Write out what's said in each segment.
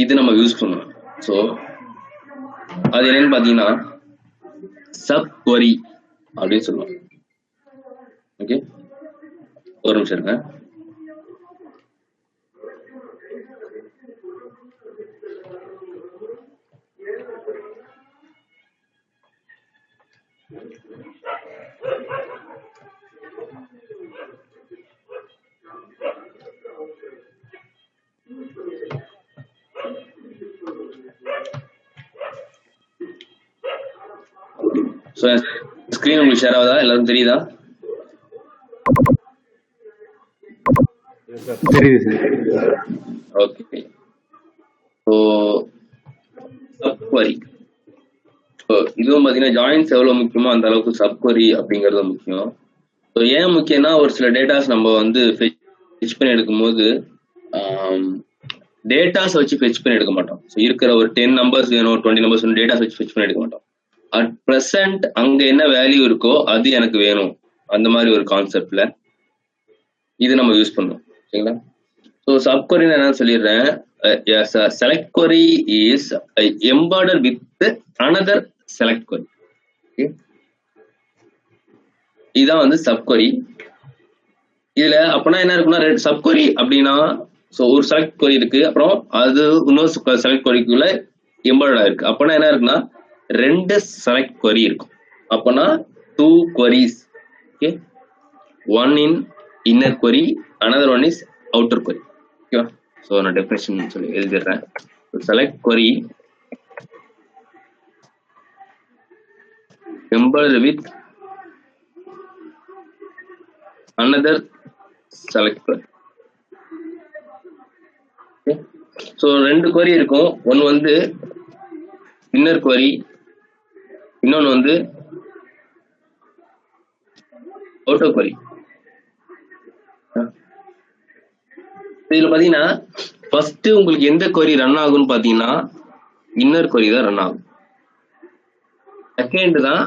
இது நம்ம யூஸ் பண்ணுவோம். ஸோ அது என்னன்னு பாத்தீங்கன்னா சப் கொரி அப்படின்னு சொல்லுவோம். ஓகே, ஒரு நிமிஷம் இருங்க. ஸ்கிரீன் உங்களுக்கு ஷேர் ஆகுதா? எல்லாரும் தெரியுதா? தெரியுது சார். ஓகே, ஸோ சப்குவரி இதுவும் பார்த்தீங்கன்னா ஜாயின்ஸ் எவ்வளோ முக்கியமோ அந்த அளவுக்கு சப்குவரி அப்படிங்கிறது முக்கியம். ஸோ ஏன் முக்கியம்னா ஒரு சில டேட்டாஸ் நம்ம வந்து ஃபெச் பண்ணி எடுக்கும்போது டேட்டாஸ் வச்சு ஃபெச் பண்ணி எடுக்க மாட்டோம். ஸோ இருக்கிற ஒரு 10 நம்பர்ஸ் வேணும், 20 நம்பர்ஸ் வேணும், டேட்டாஸ் வச்சு ஃபெச் பண்ணி எடுக்க மாட்டோம். அட் ப்ரெசென்ட் அங்க என்ன வேல்யூ இருக்கோ அது எனக்கு வேணும், அந்த மாதிரி ஒரு கான்செப்ட்ல இது நம்ம யூஸ் பண்ணுவோம். சரிங்களா? ஸோ சப்குவரி நான் சொல்லிடுறேன். Select query is embedded with another select query. இதுதான் வந்து சப்குவரி. இதுல அப்பனா என்ன இருக்குன்னா சப்குவரி அப்படின்னா ஒரு செலக்ட் query இருக்கு, அப்புறம் அது இன்னொரு செலக்ட் queryக்குள்ள எம்பெடட் ஆயிருக்கு. அப்பனா என்ன இருக்குன்னா 2 செலக்ட் query இருக்கும். அப்பனா 2 queries. Okay, one in inner query, another one is outer query. ஓகேவா? ஸோ நான் டெஃபினேஷன் சொல்லி எழுதிடுறேன். Select query embedded with another select query. Okay, so 2 query இருக்கும். ஒன்று வந்து இன்னர் query, இன்னொன்று வந்து அவுட்டர் query. இதுல பாத்தீங்கன்னா ஃபர்ஸ்ட் உங்களுக்கு எந்த query ரன் ஆகும்னு பாத்தீங்கன்னா இன்னர் query தான் ரன் ஆகும். செகண்ட் தான்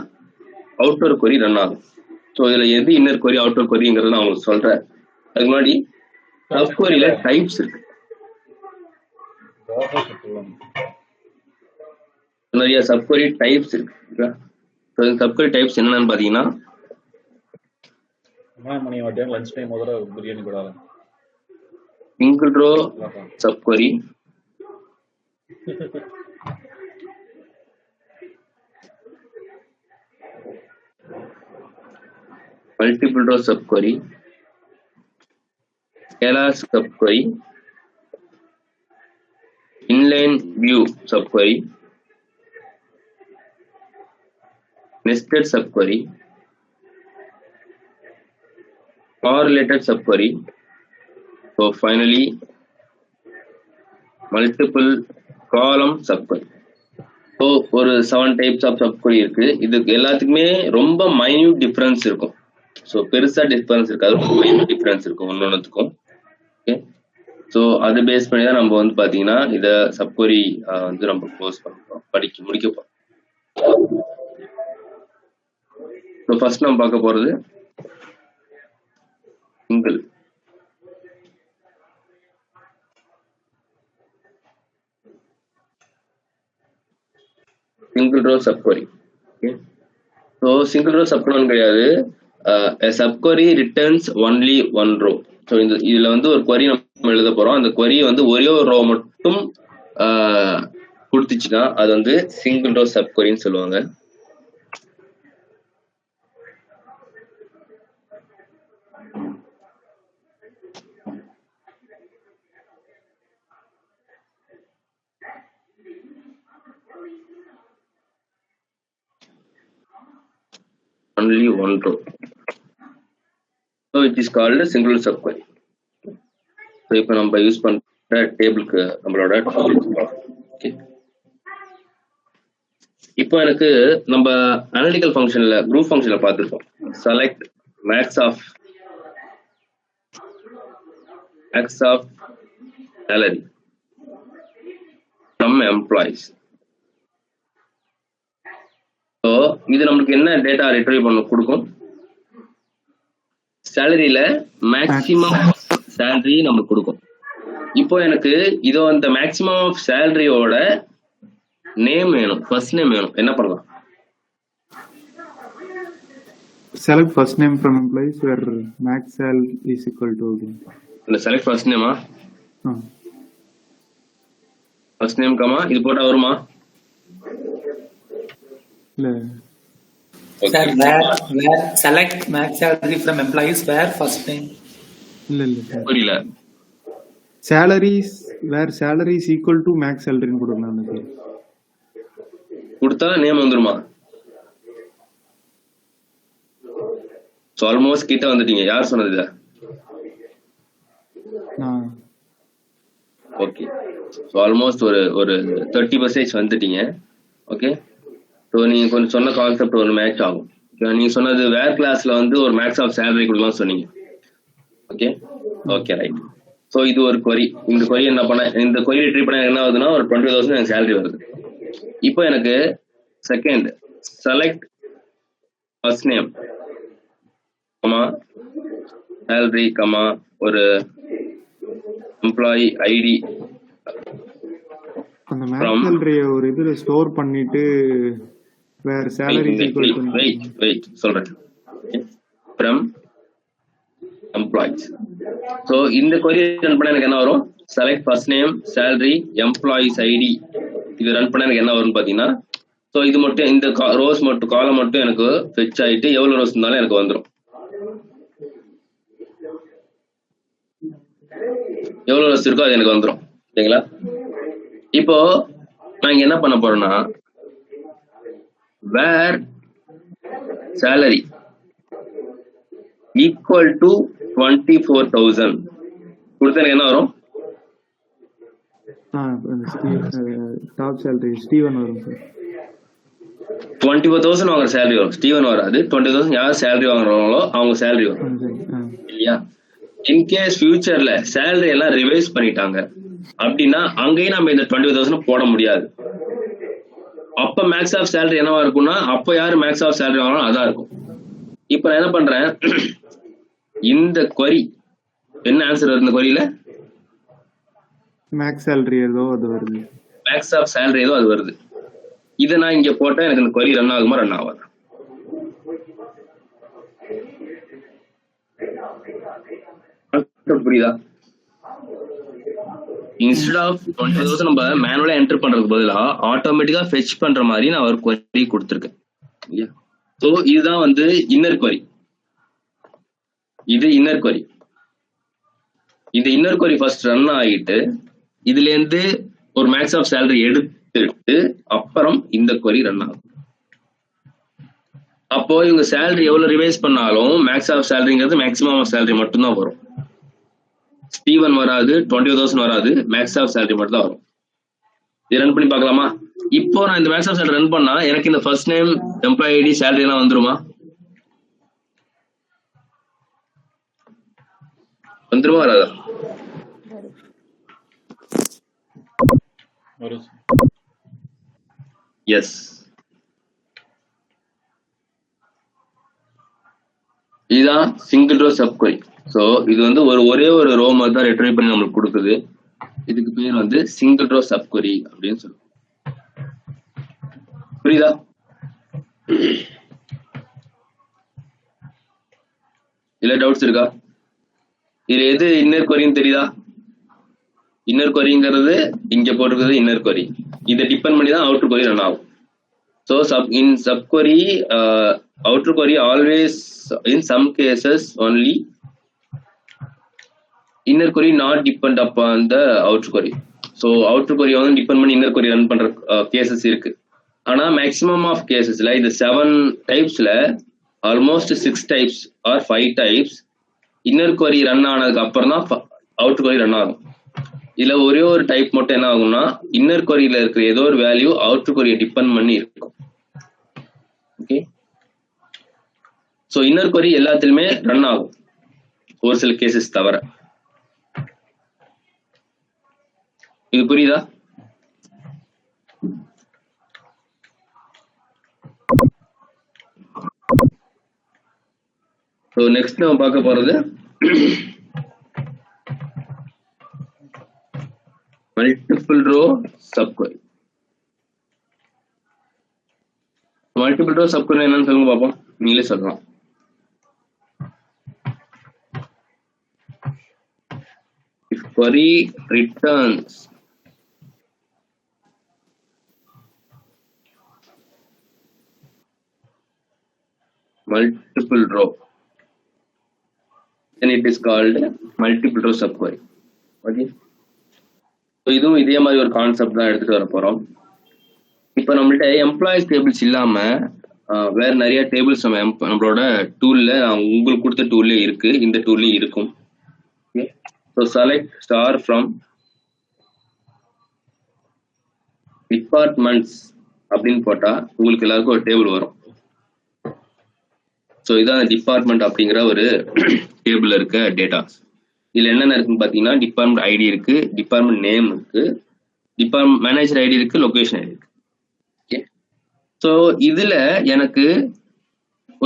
அவுட்டர் query ரன் ஆகும். ஸோ இதுல எது இன்னர் query அவுட்டர் queryங்கிறத நான் உங்களுக்கு சொல்றேன். அதுக்கு முன்னாடி சப் queryல டைப்ஸ் இருக்கு, நிறைய சப் query டைப்ஸ் இருக்கு. சப் query டைப்ஸ் என்னன்னு பாத்தீங்கன்னா single row sub query, multiple row sub query, scalar sub query, inline view sub query, nested sub query, correlated sub query. So finally multiple column sub query. So ஒரு 7 types of sub query இருக்கு. இதுக்கு எல்லாத்துக்குமே ரொம்ப minute difference இருக்கும். So பெருசா difference இருக்காது, ரொம்ப minute difference இருக்கும் ஒன்னொன்னுக்கும். ஓகே, ஸோ அது பேஸ் பண்ணி தான் நம்ம வந்து பாத்தீங்கன்னா இதை சப் query வந்து நம்ம க்ளோஸ் பண்ணுறோம், முடிக்க போறோம். ஸோ ஃபர்ஸ்ட் நம்ம பார்க்க போறது single row sub query. Okay, so single row sub query கிடையாது, a sub query returns only one row. So இதுல வந்து ஒரு query நம்ம எழுத போறோம். அந்த query வந்து ஒரே ஒரு row மட்டும் கொடுத்துச்சுன்னா அது வந்து single row sub queryன்னு சொல்லுவாங்க. only one row, so it is called a single sub query. So இப்போ நம்ம யூஸ் பண்ற டேபிளுக்கு நம்மளோட ஓகே, இப்போ எனக்கு நம்ம அனலிட்டிக்கல் ஃபங்க்ஷன்ல குரூப் ஃபங்க்ஷன்ல பார்த்துருப்போம். Select max of salary from employees. So இது நம்மளுக்கு என்ன டேட்டா ரிட்ரைவ் பண்ண கொடுக்கும்? சேலரியில மேக்சிமம் சேலரி நம்மளுக்கு கொடுக்கும். இப்போ எனக்கு இதோ இந்த மேக்ஸிமம் ஆஃப் சேலரியோட நேம் வேணும், ஃபர்ஸ்ட் நேம் வேணும். என்ன பண்ணலாம்? Select first name from employees where max sal is equal to. இந்த செலக்ட் ஃபர்ஸ்ட் நேமா? Ah. ஃபர்ஸ்ட் நேம் கமா இது போட்டா வருமா? இல்ல Sir, where select max salary from employees where first name. இல்ல இல்ல புரியல. salaries where salary is equal to max salary ன்னு கொடுக்கலாம் சார். கொடுத்தா நேம் வந்துருமா? ஸோ ஆல்மோஸ்ட் கிட்ட வந்துட்டீங்க. யார் சொன்னது இதை? ஓகே, ஸோ ஆல்மோஸ்ட் ஒரு 30% வந்துட்டீங்க. ஓகே, ஸோ நீங்க கொஞ்சம் சொன்ன கான்செப்ட் ஒரு மேட்ச் ஆகும். நீங்க சொன்னது வேர் கிளாஸ்ல வந்து ஒரு மேக்ஸ் ஆஃப் சேலரி கொடுக்கலாம் சொன்னீங்க. Okay okay right. ஸோ இது ஒரு கொரி. இந்த கொரி என்ன பண்ண, இந்த கொரி ரிட்ரீவ் பண்ண என்ன ஆகுதுன்னா ஒரு 20,000 எனக்கு சேலரி வருது. இப்போ எனக்கு second select first name comma salary comma ஒரு எம்ப்ளாயி ஐடி அந்த மேக்ஸ் salary ஒரு இதுல ஸ்டோர் பண்ணிட்டு வேற salary is equal to. Wait சொல்றேன். From employees. ஸோ இந்த கொரி ரன் பண்ண எனக்கு என்ன வரும்? Select first name salary employees ID. இது ரன் பண்ண எனக்கு என்ன வரும்னு பாத்தீங்கன்னா, ஸோ இது மட்டும் இந்த ரோஸ் மட்டும் காலம் மட்டும் எனக்கு ஃபெச் ஆயிட்டு எவ்வளவு ரோஸ் இருந்தாலும் எனக்கு வந்துடும். எவ்வளவு ரோஸ் இருக்கோ அது எனக்கு வந்துடும். சரிங்களா? இப்போ நான் இங்க என்ன பண்ண போறேன்னா வேர் சேலரி ஈக்குவல் டு 24,000 கொடுத்தா எனக்கு என்ன வரும்? டாப் salary ஸ்டீவன் வரும் சார். 24,000 வாங்குற சேலரி வரும், ஸ்டீவன் வராது. 20,000 யார் சேலரி வாங்குறாங்களோ அவங்க சேலரி வரும் இல்லையா? இன்கேஸ் ஃபியூச்சர்ல சேலரி எல்லாம் ரிவைஸ் பண்ணிட்டாங்க அப்படின்னா அங்கேயும் நம்ம இந்த 20,000 போட முடியாது. அப்ப மேக்ஸ் ஆஃப் சேலரி என்னவா இருக்கும்னா அப்ப யாரு மேக்ஸ் ஆஃப் சேலரி வாங்கணும் அதான் இருக்கும். இப்ப நான் என்ன பண்றேன், இந்த கொரி என்ன ஆன்சர் வருது? இந்த கொரியில மேக்ஸ் salary ஏதோ அது வருது, மேக்ஸ் ஆஃப் சேலரி ஏதோ அது வருது. இதை நான் இங்க போட்டா எனக்கு இந்த கொரி ரன் ஆகுமா ரன் ஆகாது? புரியுதா? இன்ஸ்டெட் ஆஃப் 20,000 நம்ம மேனுவலா என்டர் பண்றதுக்கு பதிலா ஆட்டோமேட்டிக்கா ஃபெச் பண்ற மாதிரி நான் ஒரு கொரி கொடுத்துருக்கேன். ஸோ இதுதான் வந்து இன்னர் கொரி. இது இன்னர் கொரி. இந்த இன்னர் கொரி ஃபர்ஸ்ட் ரன் ஆகிட்டு இதுல இருந்து ஒரு மேக்ஸ் ஆஃப் சேலரி எடுத்துட்டு அப்புறம் இந்த கொரி ரன் ஆகும். அப்போ இவங்க சேலரி எவ்வளவு ரிவைஸ் பண்ணாலும் மேக்ஸ் ஆஃப் சேலரிங்கிறது மேக்ஸிமம் ஆஃப் சேலரி மட்டும்தான் வரும். ஸ்டீவன் வராது, 20,000 வராது, மேக்ஸ் ஆஃப் சேலரி மட்டும் தான் வரும். இது ரன் பண்ணி பார்க்கலாமா? இப்போ நான் இந்த மேக்ஸ் ஆஃப் சேலரி ரன் பண்ணா எனக்கு இந்த first name employee ID salary எல்லாம் வந்துருமா? வந்துருமா வராதா? எஸ். இதுதான் single row sub query. So இது வந்து ஒரே ஒரு ரோ மாதிரி தான் ரிட்ரைவ் பண்ணி நம்மளுக்கு கொடுக்குது. இதுக்கு பேர் வந்து சிங்கிள் ரோ சப் கொரி அப்படின்னு சொல்லுவோம். புரியுதா? இல்ல டவுட்ஸ் இருக்கா? இதுல எது இன்னர் கொரின்னு தெரியுதா? இன்னர் கொரிங்கிறது இங்க போட்டிருக்கிறது இன்னர் கொரி. இதை டிபெண்ட் பண்ணி தான் அவுட்டர் கொரி ரன் ஆகும். So in sub query outer query always in some cases only inner query not depend upon the outer query. So outer query வந்து டிபெண்ட் பண்ணி இன்னர் query ரன் பண்ற cases இருக்கு. ஆனா maximum of கேசஸ்ல இந்த 7 டைப்ஸ்ல almost 6 types or 5 types inner query run ஆனதுக்கு அப்புறம் தான் அவுட்டர் query ரன் ஆகும். இதுல ஒரே ஒரு டைப் மட்டும் என்ன ஆகும்னா இன்னர் queryல இருக்கிற ஏதோ ஒரு வேல்யூ அவுட்டர் query டிபெண்ட் பண்ணி இருக்கும். ஓகே, ஸோ இன்னர் கொரி எல்லாத்திலுமே ரன் ஆகும் ஒரு சில கேசஸ் தவிர. இது புரியுதா? ஸோ நெக்ஸ்ட் நம்ம பார்க்க போறது மல்டிபிள் ரோ சப்கொரி. மல்டிபிள் ரோ சப்கொரி என்னன்னு சொல்லுங்க பார்ப்போம். நீங்களே சொல்லலாம். If query returns multiple row, then it is called multiple row subquery. Okay. So இதுவும் இதே மாதிரி ஒரு கான்செப்ட் தான் எடுத்துட்டு வர போறோம். இப்போ நம்மள்ட்ட எம்ப்ளாயிஸ் டேபிள்ஸ் இல்லாம வேற நிறைய டேபிள்ஸ் நம்மளோட டூல்ல உங்களுக்கு கொடுத்த டூல்ல இருக்கு, இந்த டூல்லையும் இருக்கும். So select star from departments அப்படின்னு போட்டா உங்களுக்கு எல்லாருக்கும் ஒரு டேபிள் வரும். ஸோ இதான் டிபார்ட்மெண்ட் அப்படிங்கிற ஒரு டேபிள் இருக்க டேட்டாஸ். இதுல என்னென்ன இருக்குன்னு பாத்தீங்கன்னா டிபார்ட்மெண்ட் ஐடி இருக்கு, டிபார்ட்மெண்ட் நேம் இருக்கு, டிபார்ட்மெண்ட் மேனேஜர் ஐடி இருக்கு, லொகேஷன் ஐடி இருக்கு. ஓகே. ஸோ இதுல எனக்கு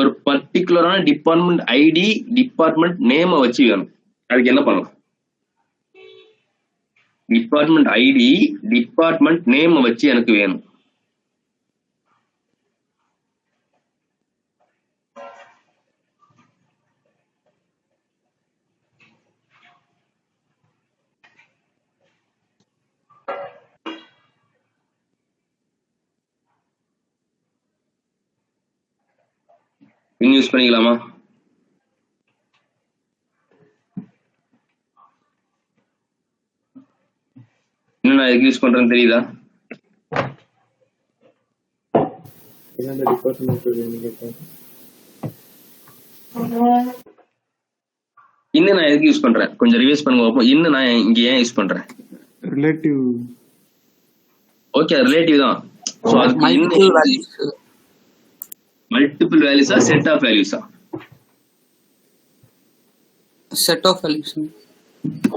ஒரு பர்டிகுலரான டிபார்ட்மெண்ட் ஐடி, டிபார்ட்மெண்ட் நேமை வச்சு வேணும். அதுக்கு என்ன பண்ணலாம்? டிபார்ட்மெண்ட் ஐடி, டிபார்ட்மெண்ட் நேமை வச்சு எனக்கு வேணும். யூஸ் பண்ணிக்கலாமா? இன்னும் நான் எதுக்கு யூஸ் பண்றேன்னு தெரியுதா? இன்னும் நான் எதுக்கு யூஸ் பண்றேன் கொஞ்சம் ரிவைஸ் பண்ணுங்க பார்ப்போம். இன்னும் நான் இங்க ஏன் யூஸ் பண்றேன்? ரிலேட்டிவ். ஓகே, ரிலேட்டிவ் தான். சோ அதுக்கு இன்னும் மல்டிபிள் வேல்யூஸா செட் ஆஃப் வேல்யூஸா? Set of values.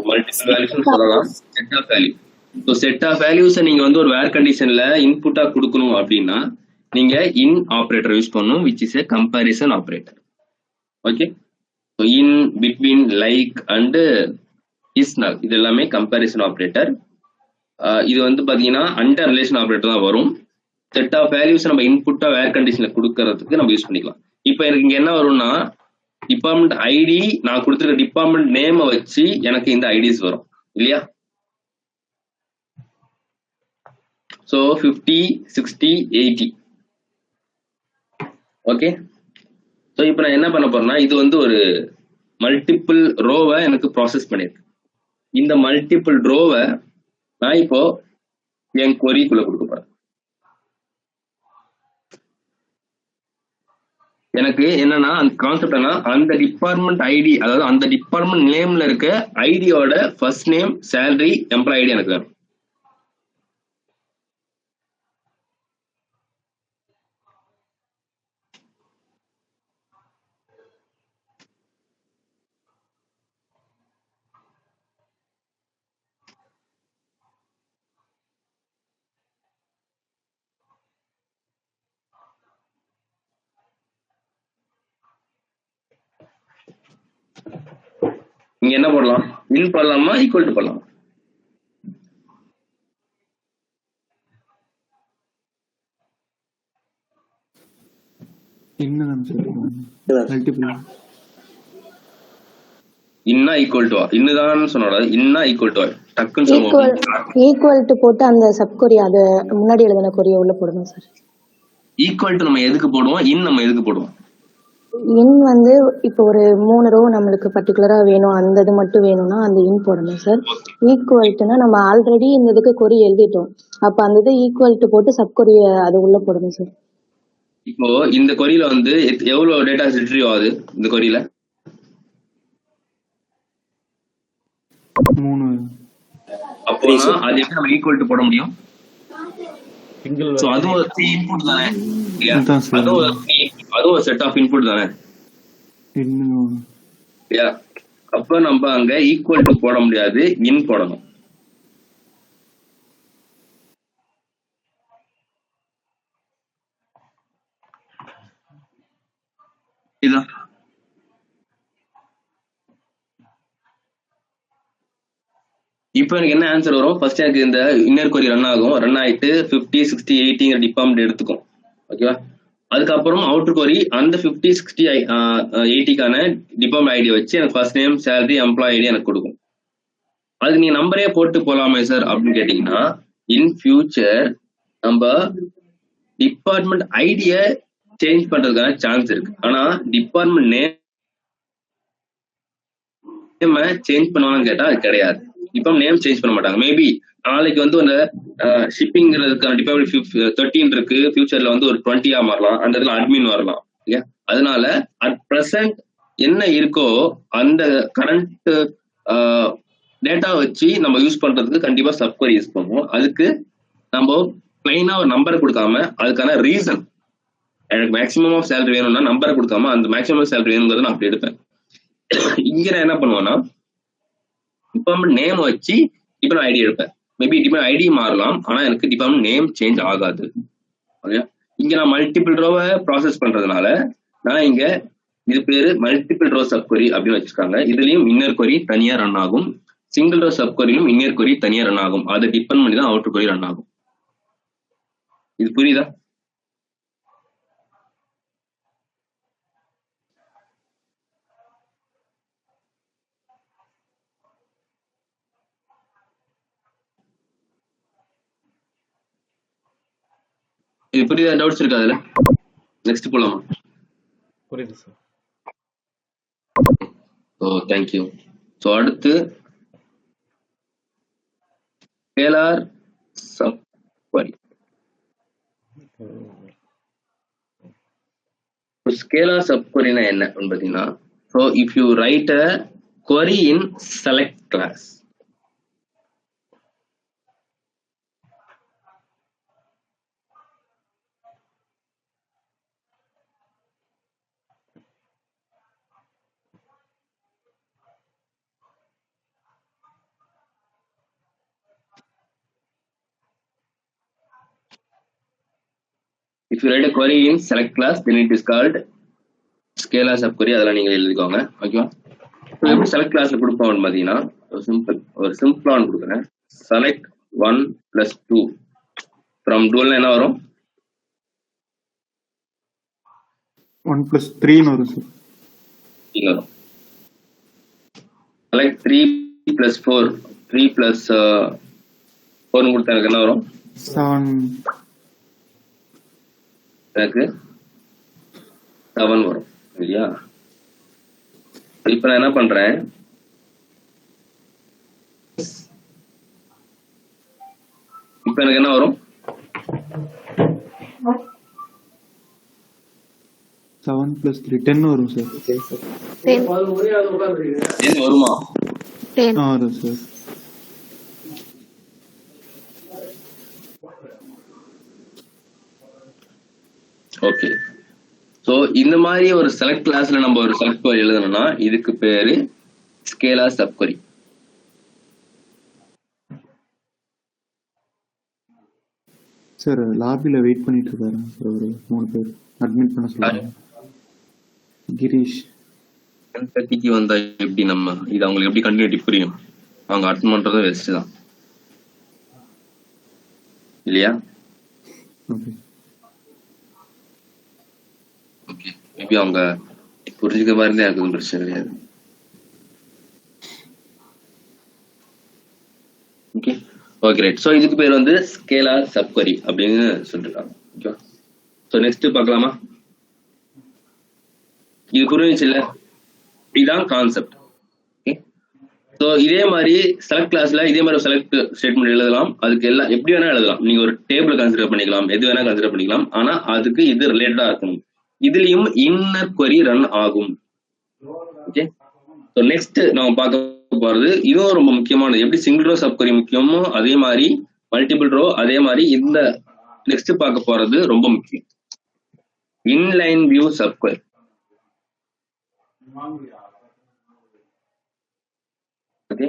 Multiple values சொல்லலாம், set of value. So set of வேல்யூஸை நீங்க வந்து ஒரு வேர் கண்டிஷன்ல இன்புட்டா கொடுக்கணும் அப்படின்னா நீங்க இன் ஆபரேட்டர் யூஸ் பண்ணணும், which is a comparison operator. Okay. So in, between, like and is நல் இது எல்லாமே கம்பேரிசன் ஆப்ரேட்டர். இது வந்து பாத்தீங்கன்னா அண்டர் ரிலேஷன் ஆப்ரேட்டர் தான் வரும். செட் ஆஃப் வேல்யூஸ் நம்ம இன்புட்டா வேர் கண்டிஷன்ல கொடுக்கறதுக்கு நம்ம யூஸ் பண்ணிக்கலாம். இப்போ எனக்கு இங்க என்ன வரும்னா டிபார்ட்மெண்ட் ஐடி, நான் கொடுத்துருக்க டிபார்ட்மெண்ட் நேமை வச்சு எனக்கு இந்த ஐடிஸ் வரும் இல்லையா? ஸோ 50, 60, 80. ஓகே. ஸோ இப்போ நான் என்ன பண்ண போறேன்னா இது வந்து ஒரு மல்டிபிள் ரோவை எனக்கு ப்ராசஸ் பண்ணிருக்கு. இந்த மல்டிபிள் ரோவை நான் இப்போ என் கொரிக்குள்ள கொடுக்க போறேன். எனக்கு என்னன்னா அந்த கான்செப்ட் என்ன, அந்த டிபார்ட்மெண்ட் ஐடி, அதாவது அந்த டிபார்ட்மெண்ட் நேம்ல இருக்க ஐடியோட first name, salary, employee ID எனக்கு வேணும். நீங்க என்ன போடலாம்? இன் பண்ணலாமா, ஈக்குவல் டு பண்ணலாம்? இன்னா ஈக்குவல் டு, இன்னுதான் சொன்னோட இன்னா ஈக்குவல் டு டக்குன்னு சொல்லுவோம். ஈக்குவல் டு போட்டு அந்த சப் கொரி அது முன்னாடி எழுதின கொரியை உள்ள போடணும் சார். ஈக்குவல் டு நம்ம எதுக்கு போடுவோம், இன் நம்ம எதுக்கு போடுவோம்? இன் வந்து இப்போ ஒரு 3 ரோ நம்மளுக்கு பர்டிகுலரா வேணும், அந்த இது மட்டும் வேணும்னா அந்த இன் போடணும் சார். ஈக்குவல் டுனா நம்ம ஆல்ரெடி இந்த இதுக்கு கொரி எழுதிட்டோம், அப்ப அந்த இது ஈக்குவல் டு போட்டு சப் கொரிய அது உள்ள போடணும் சார். இப்போ இந்த கொரியில வந்து எவ்வளவு டேட்டா ரிட்ரீவ் ஆகுது? இந்த கொரியில 3. அப்போ அது எப்படி நம்ம ஈக்குவல் டு போட முடியும்? சோ அதுவும் ஒரு இன்புட் தானே, அதுவும் ஒரு செட் ஆஃப் இன்புட் தானே. அப்ப நம்ம அங்க ஈக்குவல் டு போட முடியாது, இன் போடணும். இதான் இப்போ எனக்கு என்ன ஆன்சர் வரும்? ஃபர்ஸ்ட் எனக்கு இந்த இன்னர் கொரி ரன் ஆகும், ரன் ஆயிட்டு 50, 60, 80ங்கிற டிபார்ட்மெண்ட் எடுத்துக்கும். ஓகேவா? அதுக்கப்புறம் அவுட்டர் கொரி அந்த 50, 60, 80க்கான டிபார்ட்மெண்ட் ஐடியை வச்சு எனக்கு first name, salary, employee ID எனக்கு கொடுக்கும். அதுக்கு நீங்க நம்பரே போட்டு போலாமே சார் அப்படின்னு கேட்டீங்கன்னா, இன் ஃபியூச்சர் நம்ம டிபார்ட்மெண்ட் ஐடியை சேஞ்ச் பண்றதுக்கான சான்ஸ் இருக்கு. ஆனா டிபார்ட்மெண்ட் நேம் சேஞ்ச் பண்ணுவாங்கன்னு கேட்டா அது கிடையாது. இப்போ நேம் சேஞ்ச் பண்ண மாட்டாங்க. மேபி நாளைக்கு வந்து அந்த ஷிப்பிங்கிறதுக்கான டிபார்ட்மெண்ட் 13 இருக்கு, ஃபியூச்சர்ல வந்து ஒரு 20 மாறலாம், அந்த இடத்துல அட்மின் வரலாம். இல்லையா? அதனால அட் பிரசன்ட் என்ன இருக்கோ அந்த கரண்ட் டேட்டா வச்சு நம்ம யூஸ் பண்றதுக்கு கண்டிப்பா சப்கொரி யூஸ் பண்ணுவோம். அதுக்கு நம்ம பிளைனா ஒரு நம்பரை கொடுக்காம அதுக்கான ரீசன், எனக்கு மேக்ஸிமம் ஆஃப் சேலரி வேணும்னா நம்பரை கொடுக்காம அந்த மேக்ஸிமம் சேலரி வேணுங்கிறத நான் அப்படி எடுப்பேன். இங்க நான் என்ன பண்ணுவேன்னா டிபார்ட்மெண்ட் நேம் வச்சு இப்போ நான் ஐடி எடுப்பேன். மேபி டிபார்ட்மெண்ட் ஐடி மாறலாம், ஆனா எனக்கு டிபார்ட்மெண்ட் நேம் சேஞ்ச் ஆகாது. ஓகே, இங்க நான் மல்டிபிள் ரோவை ப்ராசஸ் பண்றதுனால நான் இங்க இது பேரு மல்டிபிள் ரோ சப்கொரி அப்படின்னு வச்சிருக்காங்க. இதுலயும் இன்னர் கொரி தனியா ரன் ஆகும், சிங்கிள் ரோ சப்கொரியிலும் இன்னர் கொரி தனியா ரன் ஆகும். அதை டிபெண்ட் பண்ணி தான் அவுட்டர் கொரி ரன் ஆகும். இது புரியுதா? இது புரியுதா? டவுட்ஸ் இருக்கா அதுல? நெக்ஸ்ட் போலாமா? புரியுது சார். ஓ தேங்க்யூ. ஸோ அடுத்து ஸ்கேலார் சப்கொரி. ஸ்கேலார் சப்கொரினா என்ன பார்த்தீங்கன்னா, so if you write a query in select class, if you write a query in select class, then it is called scalar subquery. அதெல்லாம் நீங்க எழுதிக்கோங்க. ஓகேவா? எப்படி செலக்ட் கிளாஸ்ல கொடுப்போம் பாத்தீங்கன்னா, ஒரு சிம்பிளான கொடுக்குறேன். select 1 plus 2 from dual என்ன வரும்? 1 plus 3 வரும் சார். இங்க வரும். select 3 plus 4, 3 plus 4 கொடுத்தா எனக்கு என்ன வரும்? 7. எனக்கு 7 வரும் இல்லையா? இப்ப நான் என்ன பண்றேன், இப்ப எனக்கு என்ன வரும்? 7 plus 3 10 வரும் சார். 10 வருமா? வரும் சார். ஓகே, ஸோ இந்த மாதிரி ஒரு செலக்ட் கிளாஸ்ல நம்ம ஒரு செலக்ட் கொரி எழுதணும்னா இதுக்கு பேரு ஸ்கேலார் சப்கொரி. சார் லாபில வெயிட் பண்ணிட்டு இருக்காரு சார், ஒரு 3 பேர் அட்மிட் பண்ண சொல்லுங்க. கிரீஷ் 10:30க்கு வந்தா எப்படி நம்ம இது அவங்களுக்கு எப்படி கண்டினியூட்டி புரியும்? அவங்க அட்டன் பண்றதும் வேஸ்ட் தான் இல்லையா? ஓகே ஓகே, மேபி அவங்க புரிஞ்சுக்க மாதிரி தான் எனக்கு பிரச்சனை கிடையாது. Okay okay right. ஸோ இதுக்கு பேர் வந்து ஸ்கேலார் சப்கொரி அப்படின்னு சொல்லிருக்காங்க. ஓகேவா? ஸோ நெக்ஸ்ட் பார்க்கலாமா? இது புரிஞ்சுச்சு இல்ல? இதுதான் கான்செப்ட். ஓகே, ஸோ இதே மாதிரி செலக்ட் கிளாஸ்ல இதே மாதிரி செலக்ட் ஸ்டேட்மெண்ட் எழுதலாம். அதுக்கு எல்லாம் எப்படி வேணா எழுதலாம். நீங்க ஒரு டேபிள் கன்சிடர் பண்ணிக்கலாம், எது வேணா கன்சிடர் பண்ணிக்கலாம். ஆனா அதுக்கு இது ரிலேட்டடா இருக்கணும். இதுலயும் இன்னர் கொரி ரன் ஆகும். ஓகே, ஸோ நெக்ஸ்ட் நம்ம பார்க்க போறது இதுவும் ரொம்ப முக்கியமானது. எப்படி சிங்கிள் ரோ சப்கொரி முக்கியமோ அதே மாதிரி மல்டிபிள் ரோ, அதே மாதிரி இந்த நெக்ஸ்ட் பார்க்க போறது ரொம்ப முக்கியம், இன்லைன் வியூ சப்கொரி. ஓகே,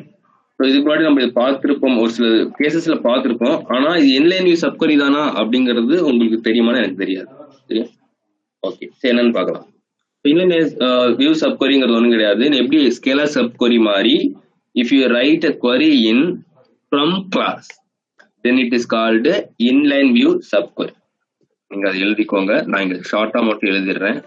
ஸோ இதுக்கு முன்னாடி நம்ம இதை பார்த்துருப்போம், ஒரு சில கேசஸ்ல பார்த்துருப்போம். ஆனா இது இன்லைன் வியூ சப்கொரி தானா அப்படிங்கிறது உங்களுக்கு தெரியுமான்னு எனக்கு தெரியாது. சரியா? ஓகே, சரி என்னன்னு பார்க்கலாம். இன்லைன் வியூ சப்கொரிங்கிறது ஒன்றும் கிடையாது. எப்படி ஸ்கேலார் சப்கொரி மாதிரி if you write a query in from class, then it is called inline view subquery. நீங்க அதை எழுதிக்கோங்க, நான் இங்க ஷார்ட்டா மட்டும் எழுதிடுறேன்.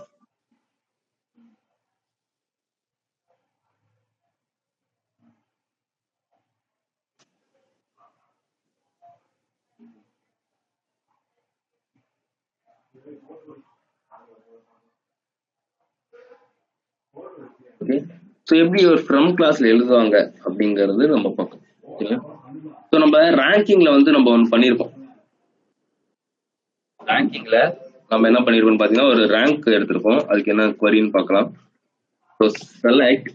ஓகே, ஸோ எப்படி ஒரு ஃப்ரம் கிளாஸ்ல எழுதுவாங்க அப்படிங்கிறது நம்ம பார்க்கணும். ஓகேங்களா? ஸோ நம்ம ரேங்கிங்ல வந்து நம்ம ஒன்று பண்ணியிருக்கோம். ரேங்கிங்ல நம்ம என்ன பண்ணிருக்கோம் பாத்தீங்கன்னா, ஒரு ரேங்க் எடுத்திருக்கோம். அதுக்கு என்ன queryன்னு பார்க்கலாம். So select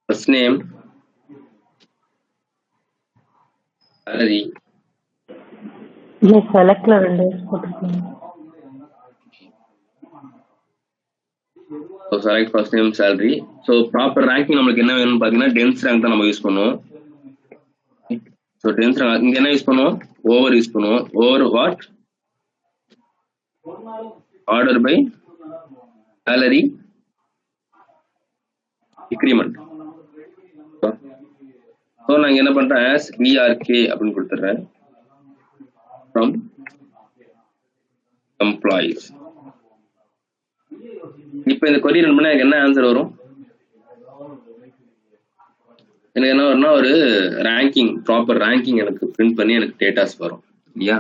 first name, salary. செலக்ட்ல 2 போட்டுருக்கீங்க. So select first name, salary. So proper ranking நம்மளுக்கு என்ன வேணும்னு பாத்தீங்கன்னா டென்ஸ் ரேங்க் தான் நம்ம யூஸ் பண்ணுவோம். ஸோ டென்ஸ் ரேங்க் இங்க என்ன யூஸ் பண்ணுவோம், ஓவர் யூஸ் பண்ணுவோம். Over what, order by salary increment. So நான் என்ன பண்றேன், as VRK அப்படின்னு கொடுத்துட்றேன் from employees. இப்போ இந்த query ரன் பண்ணா எனக்கு என்ன ஆன்சர் வரும், எனக்கு என்ன வரும்னா ஒரு ரேங்கிங், ப்ராப்பர் ரேங்கிங் எனக்கு பிரிண்ட் பண்ணி எனக்கு டேட்டாஸ் வரும் இல்லையா.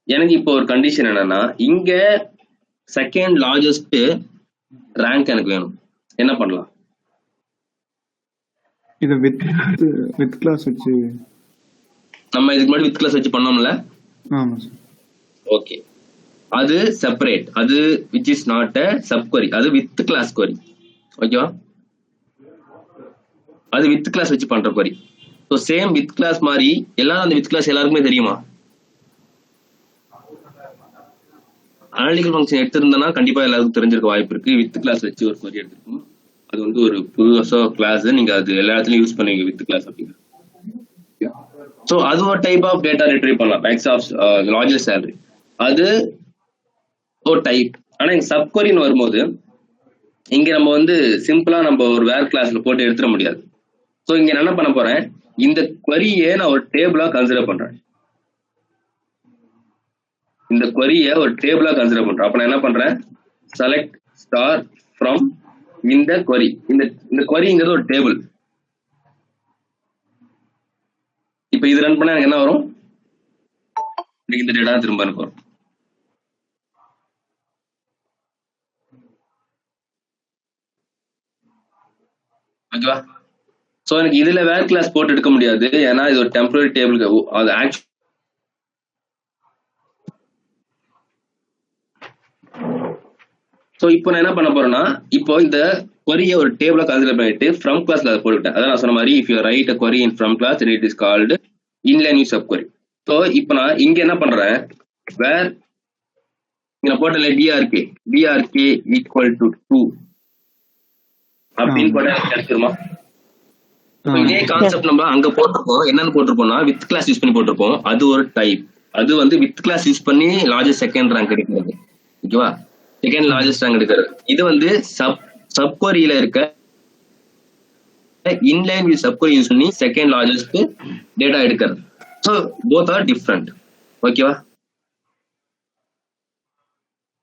எனக்கு இப்போ ஒரு கண்டிஷன் என்னன்னா, இங்க செகண்ட் லார்ஜஸ்ட் ரேங்க் எனக்கு வேணும். என்ன பண்ணலாம், இதை வித் கிளாஸ் வச்சு நம்ம இதுக்கு முன்னாடி வித் கிளாஸ் வச்சு பண்ணோம்ல. ஆமாம் சார். ஓகே, அது செப்பரேட், அது which is not a sub query, அது வித் கிளாஸ் query. ஓகேவா, அது வித் கிளாஸ் வச்சு பண்ற query. So same with class மாதிரி எல்லாரும் அந்த வித் கிளாஸ் எல்லாருக்குமே தெரியுமா? அனாலிட்டிக்கல் ஃபங்க்ஷன் எடுத்திருந்தனா கண்டிப்பா எல்லாருக்கும் தெரிஞ்சிருக்க வாய்ப்பு இருக்கு. வித் கிளாஸ் வச்சு ஒரு query எடுத்திருக்கோம், அது வந்து ஒரு புதுசா கிளாஸ், நீங்க அது எல்லா இடத்துலயும் யூஸ் பண்ணுவீங்க வித் கிளாஸ் அப்படிங்க. ஸோ அது ஒரு டைப் ஆஃப் டேட்டா ரிட்ரீவ் பண்ணலாம். மேக்ஸ் ஆஃப் லார்ஜஸ்ட் சேலரி அது ஒரு டைப். ஆனா இங்க சப் queryன்னு வரும்போது இங்க நம்ம வந்து சிம்பிளா நம்ம ஒரு வேர் கிளாஸ்ல போட்டு எடுத்துட முடியாது. ஸோ இங்க நான் என்ன பண்ண போறேன், இந்த query-யே நான் ஒரு டேபிளா கன்சிடர் பண்றேன். இந்த query-யை ஒரு டேபிளா கன்சிடர் பண்றேன். அப்ப நான் என்ன பண்றேன், செலக்ட் ஸ்டார் ஃப்ரம் இந்த query. இந்த queryங்கிறது ஒரு டேபிள். இப்ப இது ரன் பண்ணா எனக்கு என்ன வரும், இந்த டேட்டா திரும்ப எனக்கு வரும். ஓகேவா, சோ எனக்கு இதுல வேர் கிளாஸ் போட்டு எடுக்க முடியாது, ஏன்னா இது ஒரு டெம்பரரி டேபிள். அது ஆக்சுவலி ஸோ இப்போ நான் என்ன பண்ண போறேன்னா, இப்போ இந்த query-யை ஒரு டேபிளா கன்சிடர் பண்ணிட்டு ஃப்ரம் கிளாஸ்ல அதை போட்டுவிட்டேன். அதான் நான் சொன்ன மாதிரி, if you right a query in from class then it is called inline view subquery. So இப்போ நான் இங்க என்ன பண்றேன், வேர் இங்க போட்டல drk equal to 2 அப்படின்னு போட்டா கிடைச்சிருமா? இதே கான்செப்ட் நம்ம அங்க போட்டிருப்போம். என்னன்னு போட்டிருப்போம்னா வித் கிளாஸ் யூஸ் பண்ணி போட்டிருப்போம். அது ஒரு டைப், அது வந்து வித் கிளாஸ் யூஸ் பண்ணி லார்ஜஸ்ட் செகண்ட் ரேங்க் எடுக்கிறது. ஓகேவா, செகண்ட் லார்ஜஸ்ட் ரேங்க் எடுக்கிறது. இது வந்து சப் query-ல இருக்க inline with sub query use பண்ணி செகண்ட் லார்ஜஸ்ட் டேட்டா எடுக்கிறது. So both are different. ஓகேவா,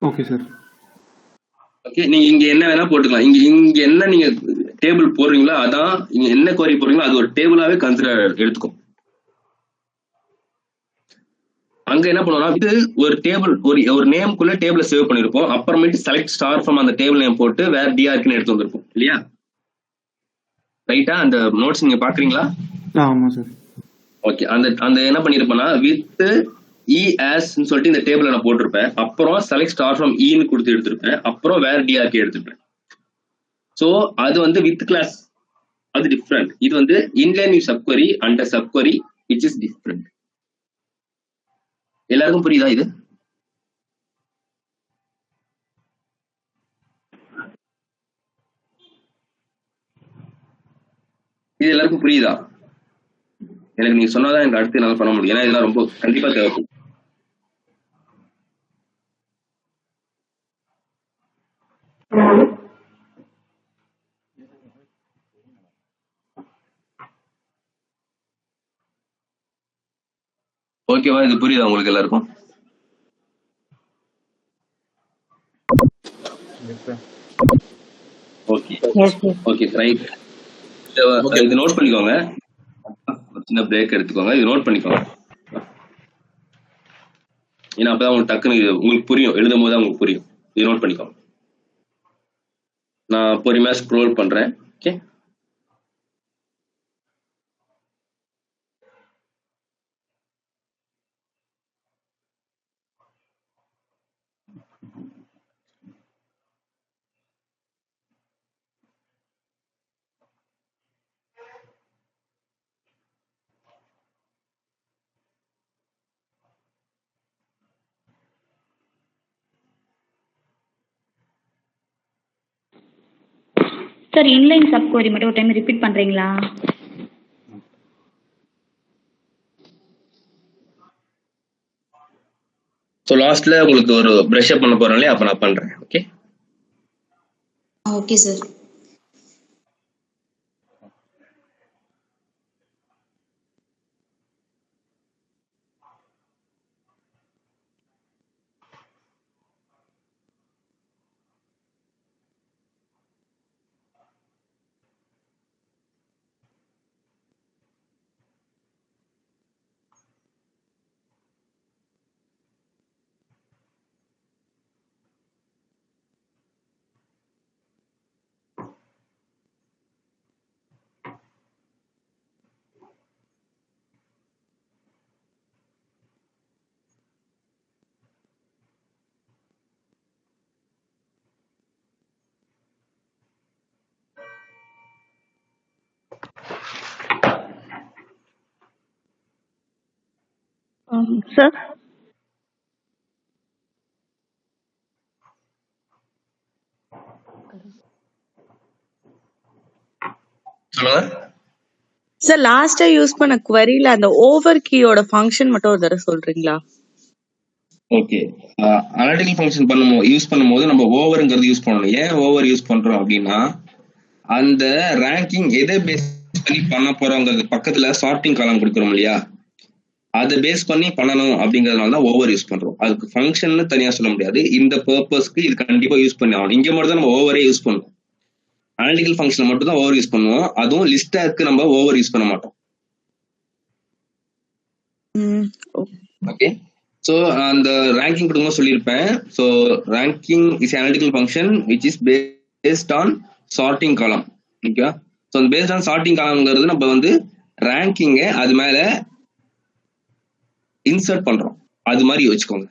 ஓகே சார். ஓகே, நீங்க இங்க என்ன வேணா போட்டுக்கலாம். இங்க என்ன நீங்க டேபிள் போடுறீங்களோ அதான், இங்க என்ன query போடுறீங்களோ அது ஒரு டேபிளாவே கன்சிடர் எடுத்துக்கும். அங்க என்ன பண்ணுவோம்னா, இது ஒரு டேபிள், ஒரு நேம்குள்ள டேபிள சேவ் பண்ணிருப்போம். அப்புறமேட்டு செலக்ட் ஸ்டார் ஃப்ரம் அந்த டேபிள் நேம் போட்டு வேற டிஆர்க்குன்னு எடுத்து வந்திருப்போம் இல்லையா. ரைட்டா, அந்த நோட்ஸ் நீங்க பாக்குறீங்களா? ஆமா சார். ஓகே, அந்த என்ன பண்ணிருப்பேன்னா வித் ன்னு சொல்லிட்டு இந்த டேபிள் நான் போட்டிருப்பேன். அப்புறம் செலக்ட் ஸ்டார் ஃப்ரம் ன்னு கொடுத்து எடுத்திருப்பேன். அப்புறம் வேற டிஆர்கே எடுத்திருப்பேன். சோ அது வந்து வித் கிளாஸ், அது டிஃப்ரெண்ட். இது வந்து inline view subquery and subquery which is different. எல்லாருக்கும் புரியுதா இது? இது எல்லாருக்கும் புரியுதா? எனக்கு நீங்க சொன்னாதான் எனக்கு அடுத்து என்னால பண்ண முடியும். ஏன்னா இதெல்லாம் ரொம்ப கண்டிப்பா தேவைப்படும். ஓகேவா? இது புரியுதா உங்களுக்கு எல்லாருக்கும்? Okay Yes, yes. Okay right. Okay இது நோட் பண்ணிக்கோங்க. ஒரு சின்ன பிரேக் எடுத்துக்கோங்க. இது நோட் பண்ணிக்கோங்க. ஏன்னா அப்பதான் உங்களுக்கு டக்குன்னு உங்களுக்கு புரியும். எழுதும் போது உங்களுக்கு புரியும். இது நோட் பண்ணிக்கோங்க. நான் பொறுமையா ஸ்க்ரோல் பண்றேன். Okay. Sir inline sub query மட்டும் ஒரு டைம் ரிப்பீட் பண்றீங்களா? ஸோ லாஸ்ட்ல உங்களுக்கு ஒரு ப்ரஷ் அப் பண்ண போறோம் இல்லையா? அப்ப நான் பண்றேன். ஓகே. Okay sir. சார் சொல்லுங்க. சார் லாஸ்டா யூஸ் பண்ண queryல அந்த ஓவர் கீயோட ஃபங்க்ஷன் மட்டும் ஒரு தடவை சொல்றீங்களா? ஓகே. அனாலிட்டிக்கல் ஃபங்க்ஷன் யூஸ் பண்ணும்போது நம்ம ஓவர்ங்கிறது யூஸ் பண்ணணும். ஏன் ஓவர் யூஸ் பண்றோம் அப்படின்னா, அந்த ரேங்கிங் எதை பேஸ் பண்ணி பண்ண போறோங்கிறது பக்கத்துல சார்ட்டிங் காலம் கொடுக்குறோம் இல்லையா? அதை பேஸ் பண்ணி பண்ணணும் அப்படிங்கறதுனால தான் ஓவர் யூஸ் பண்றோம். அதுக்கு ஃபங்க்ஷன் தனியா சொல்ல முடியாது. இந்த பர்பஸ்க்கு இது கண்டிப்பா யூஸ் பண்ணி ஆகணும். இங்க மட்டும் தான் நம்ம ஓவரே யூஸ் பண்ணுவோம். அனாலிட்டிக்கல் ஃபங்க்ஷன் மட்டும் தான் ஓவர் யூஸ் பண்ணுவோம். அதுவும் லிஸ்டாக்கு நம்ம ஓவர் யூஸ் பண்ண மாட்டோம். ஓகே. ஸோ அந்த ரேங்கிங் கொடுக்கும்போது சொல்லியிருப்பேன். So ranking is analytical function which is based on sorting column. Okay. So அந்த பேஸ்ட் ஆன் சார்ட்டிங் காலம்ங்கிறது நம்ம வந்து ரேங்கிங்கை அது மேல இன்சர்ட் பண்றோம். அது மாதிரி வச்சுக்கோங்க.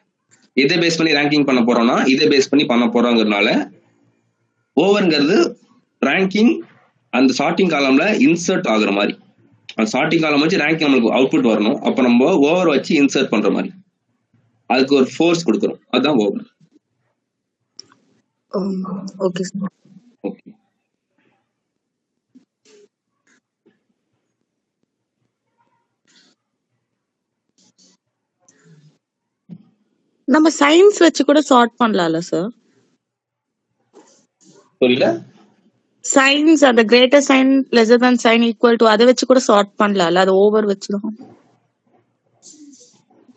எதை பேஸ் பண்ணி ரேங்கிங் பண்ண போறோம்னா இதை பேஸ் பண்ணி பண்ண போறோங்கிறதுனால ஓவர்ங்கிறது ரேங்கிங் அந்த சார்ட்டிங் காலம்ல இன்சர்ட் ஆகுற மாதிரி. அந்த சார்ட்டிங் காலம் வச்சு ரேங்கிங் நம்மளுக்கு அவுட்புட் வரணும். அப்ப நம்ம ஓவர் வச்சு இன்சர்ட் பண்ற மாதிரி அதுக்கு ஒரு ஃபோர்ஸ் கொடுக்குறோம். அதுதான் ஓவர். Okay sir. ஓகே. நம்ம சைன்ஸ் வச்சு கூட சார்ட் பண்ணலாம்ல சார்? புரியல. சைன்ஸ் அந்த greater sign lesser than sign equal to அதை வச்சு கூட சார்ட் பண்ணலாம்ல? அது ஓவர் வச்சுதான்.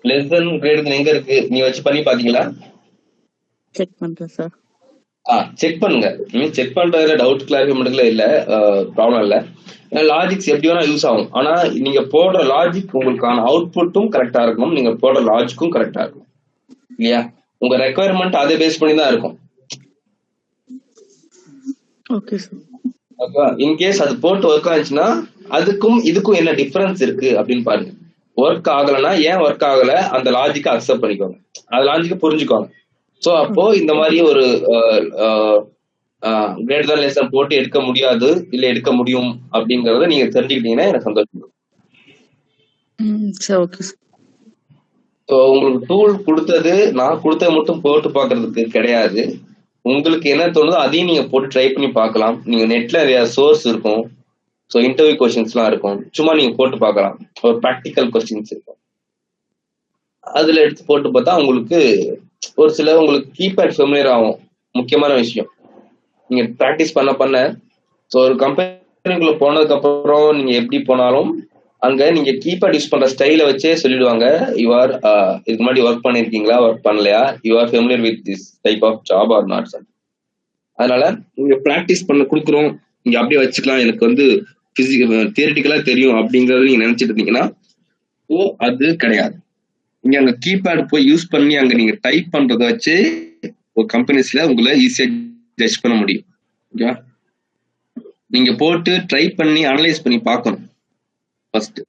லெஸ் தென் கிரேட்டர் தென் எங்க இருக்கு? நீ வச்சு பண்ணி பாத்தீங்களா? செக் பண்றேன் சார். செக் பண்ணுங்க. செக் பண்றதுல டவுட் கிளாரிஃபை பண்றதுல இல்ல, ப்ராப்ளம் இல்ல. லாஜிக்ஸ் எப்படி வேணா யூஸ் ஆகும். ஆனா நீங்க போடுற லாஜிக் உங்களுக்கான அவுட்புட்டும் கரெக்டா இருக்கணும். நீங்க போடுற லாஜிக்கும் கரெக்டா இருக்கும் இல்லையா? உங்க ரெக்குவயர்மெண்ட் அதை பேஸ் பண்ணி தான் இருக்கும். Okay sir. இன்கேஸ் அது போட்டு ஒர்க் ஆச்சுன்னா அதுக்கும் இதுக்கும் என்ன டிஃபரன்ஸ் இருக்கு அப்படின்னு பாருங்க. ஒர்க் ஆகலைன்னா ஏன் ஒர்க் ஆகல அந்த லாஜிக்கை அக்செப்ட் பண்ணிக்கோங்க. அந்த லாஜிக்கை புரிஞ்சுக்கோங்க. ஸோ அப்போ இந்த மாதிரி ஒரு கிரேட்டர் தென் லெஸ் தென் போட்டு எடுக்க முடியாது இல்ல எடுக்க முடியும் அப்படிங்கறத நீங்க தெரிஞ்சுக்கிட்டீங்கன்னா எனக்கு சந்தோஷம். Sir okay sir. ஸோ உங்களுக்கு டூல் கொடுத்தது நான் கொடுத்தது மட்டும் போட்டு பார்க்கறதுக்கு கிடையாது. உங்களுக்கு என்ன தோணுதோ அதையும் நீங்க போட்டு ட்ரை பண்ணி பார்க்கலாம். நீங்க நெட்ல நிறைய சோர்ஸ் இருக்கும். ஸோ இன்டர்வியூ கொஸ்டின்ஸ்லாம் இருக்கும். சும்மா நீங்க போட்டு பார்க்கலாம். ஒரு ப்ராக்டிக்கல் கொஸ்டின்ஸ் இருக்கும். அதுல எடுத்து போட்டு பார்த்தா உங்களுக்கு ஒரு சில உங்களுக்கு கீபேட் ஃபெமிலியர் ஆகும். முக்கியமான விஷயம் நீங்க ப்ராக்டிஸ் பண்ண ஸோ ஒரு கம்பெனிக்குள்ள போனதுக்கு அப்புறம் நீங்க எப்படி போனாலும் அங்க நீங்க கீபேட் யூஸ் பண்ற ஸ்டைல வச்சே சொல்லிடுவாங்க. யூஆர் இதுக்கு முன்னாடி ஒர்க் பண்ணிருக்கீங்களா, ஒர்க் பண்ணலையா, you're familiar with this type of job or not sir. அதனால நீங்க பிராக்டிஸ் பண்ண கொடுக்குறோம், நீங்க அப்படியே வச்சுக்கலாம், எனக்கு வந்து தியரிட்டிக்கலா தெரியும் அப்படிங்கறது நீங்க நினைச்சிட்டு இருந்தீங்கன்னா அது கிடையாது. நீங்க அங்க கீபேட் போய் யூஸ் பண்ணி அங்க நீங்க டைப் பண்றதை வச்சு ஒரு கம்பெனிஸ்ல உங்களை ஈஸியா ஜட்ஜ் பண்ண முடியும். ஓகேவா? நீங்க போட்டு ட்ரை பண்ணி அனலைஸ் பண்ணி பார்க்கணும் ஃபர்ஸ்ட்.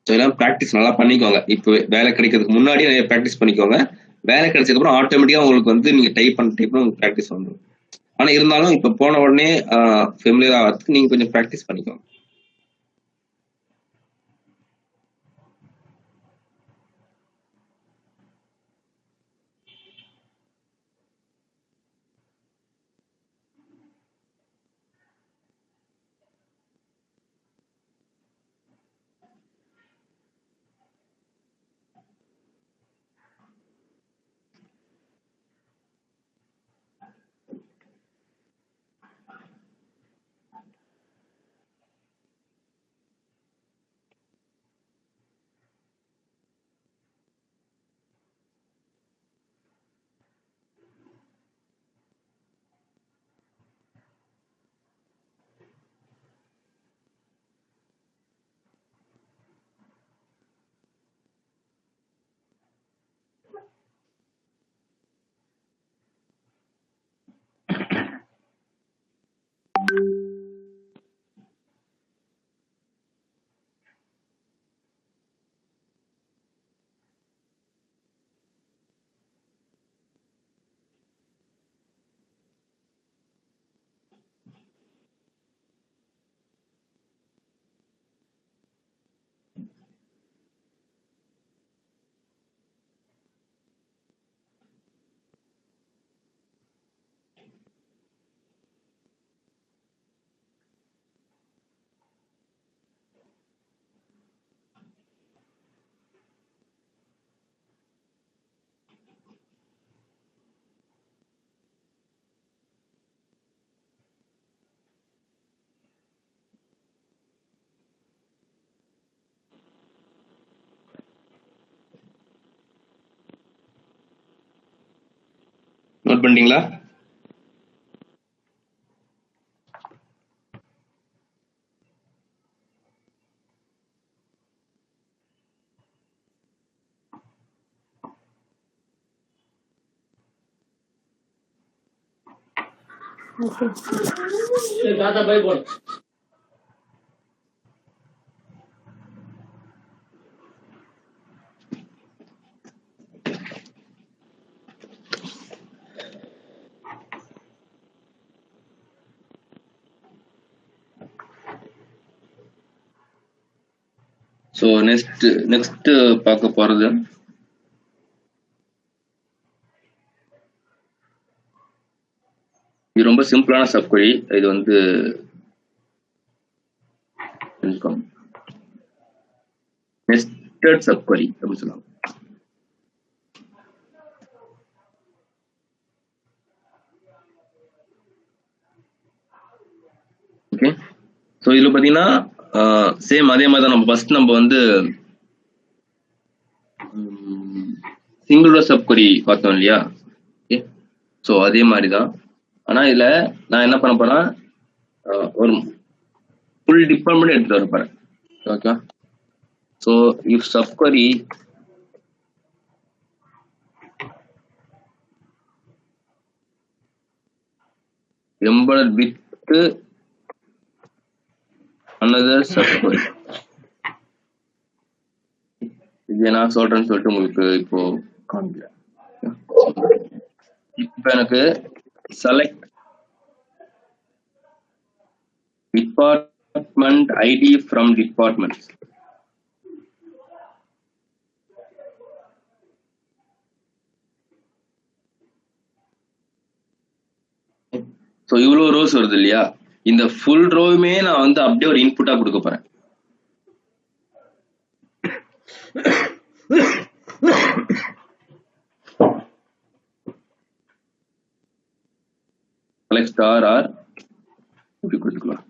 இதெல்லாம் ப்ராக்டிஸ் நல்லா பண்ணிக்கோங்க. இப்போ வேலை கிடைக்கிறதுக்கு முன்னாடி நிறைய ப்ராக்டிஸ் பண்ணிக்கோங்க. வேலை கிடைச்சதுக்கு அப்புறம் ஆட்டோமேட்டிக்கா உங்களுக்கு வந்து நீங்க டைப் உங்களுக்கு ப்ராக்டிஸ் வந்துடும். ஆனா இருந்தாலும் இப்ப போன உடனே ஃபெமிலியர் ஆகிறதுக்கு நீங்க கொஞ்சம் ப்ராக்டிஸ் பண்ணிக்கோங்க. நோட் பண்ணிட்டீங்களா? ஸோ நெக்ஸ்ட் பார்க்க போறது இது ரொம்ப சிம்பிளான சப்கொரி. இது வந்து நெஸ்டட் சப்கொரி அப்படின்னு சொல்லுவாங்க. ஓகே, ஸோ இதுல பாத்தீங்கன்னா சேம் அதே மாதிரி தான். நம்ம ஃபர்ஸ்ட் நம்ம வந்து சிங்குலர் சப்கொரி பார்த்தோம் இல்லையா? ஓகே, ஸோ அதே மாதிரி தான். ஆனா இதுல நான் என்ன பண்ண போறேன், ஒரு ஃபுல் டிபார்ட்மெண்ட் எடுத்துட்டு வர போறேன். Okay, so if subquery embedded with another subquery. இது நான் சொல்றேன்னு சொல்லிட்டு உங்களுக்கு இப்போ காமிக்கிறேன். இப்போ எனக்கு select department ID from departments. So இவ்வளோ ரோஸ் வருது இல்லையா? இந்த ஃபுல் ரோவுமே நான் வந்து அப்படியே ஒரு இன்புட்டா கொடுக்க போறேன். select star or இப்படி கொடுத்துக்கலாம்.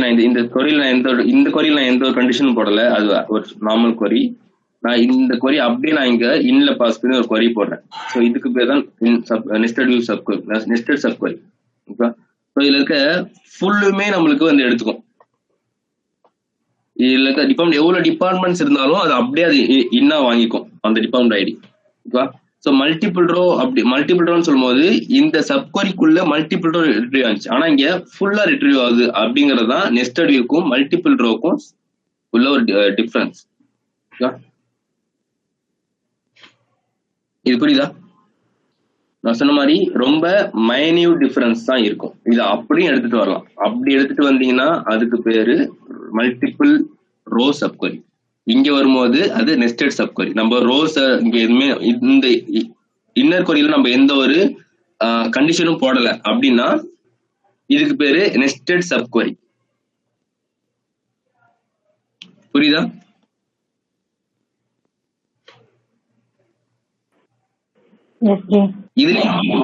நான் இந்த கொரியில் நான் எந்த ஒரு கண்டிஷனும் போடல, அது ஒரு நார்மல் கொரி. நான் இந்த கொரி அப்படியே நான் இங்க இன்ல பாஸ் பண்ணி ஒரு கொரி போடுறேன். ஸோ இதுக்கு பேர் தான் நெஸ்டட் வியூ சப் கொரி, நெஸ்டட் சப் கொரி. ஓகேவா? ஸோ இதுல இருக்க ஃபுல்லுமே நம்மளுக்கு வந்து எடுத்துக்கும். இதுல இருக்க டிபார்ட்மெண்ட் எவ்வளவு டிபார்ட்மெண்ட்ஸ் இருந்தாலும் அது அப்படியே அது இன்னா வாங்கிக்கும் அந்த டிபார்ட்மெண்ட் ஐடி. ஓகேவா? ஸோ மல்டிபிள் ரோன்னு சொல்லும்போது இந்த சப்கொரிக்குள்ள மல்டிபிள் ரோ ரிட்ரீவ் ஆச்சு, ஆனா இங்க ஃபுல்லா ரிட்ரீவ் ஆகுது அப்படிங்கிறது தான் நெஸ்டட் வியூக்கும் மல்டிபிள் ரோக்கும் உள்ள ஒரு டிஃபரன்ஸ். இது புரியுதா? நான் சொன்ன மாதிரி ரொம்ப மைன்யூட் டிஃபரன்ஸ் தான் இருக்கும். இதை அப்படியும் எடுத்துட்டு வரலாம். அப்படி எடுத்துட்டு வந்தீங்கன்னா அதுக்கு பேரு மல்டிபிள் ரோ சப்கொரி. இங்க வரும்போது அது நெஸ்டட் சப்கொரி. நம்ம ரோஸ் இங்க எதுவுமே இந்த இன்னர் கொரியில நம்ம எந்த ஒரு கண்டிஷனும் போடல அப்படின்னா இதுக்கு பேரு நெஸ்டட் சப்கொரி. புரியுதா? இதுலயும்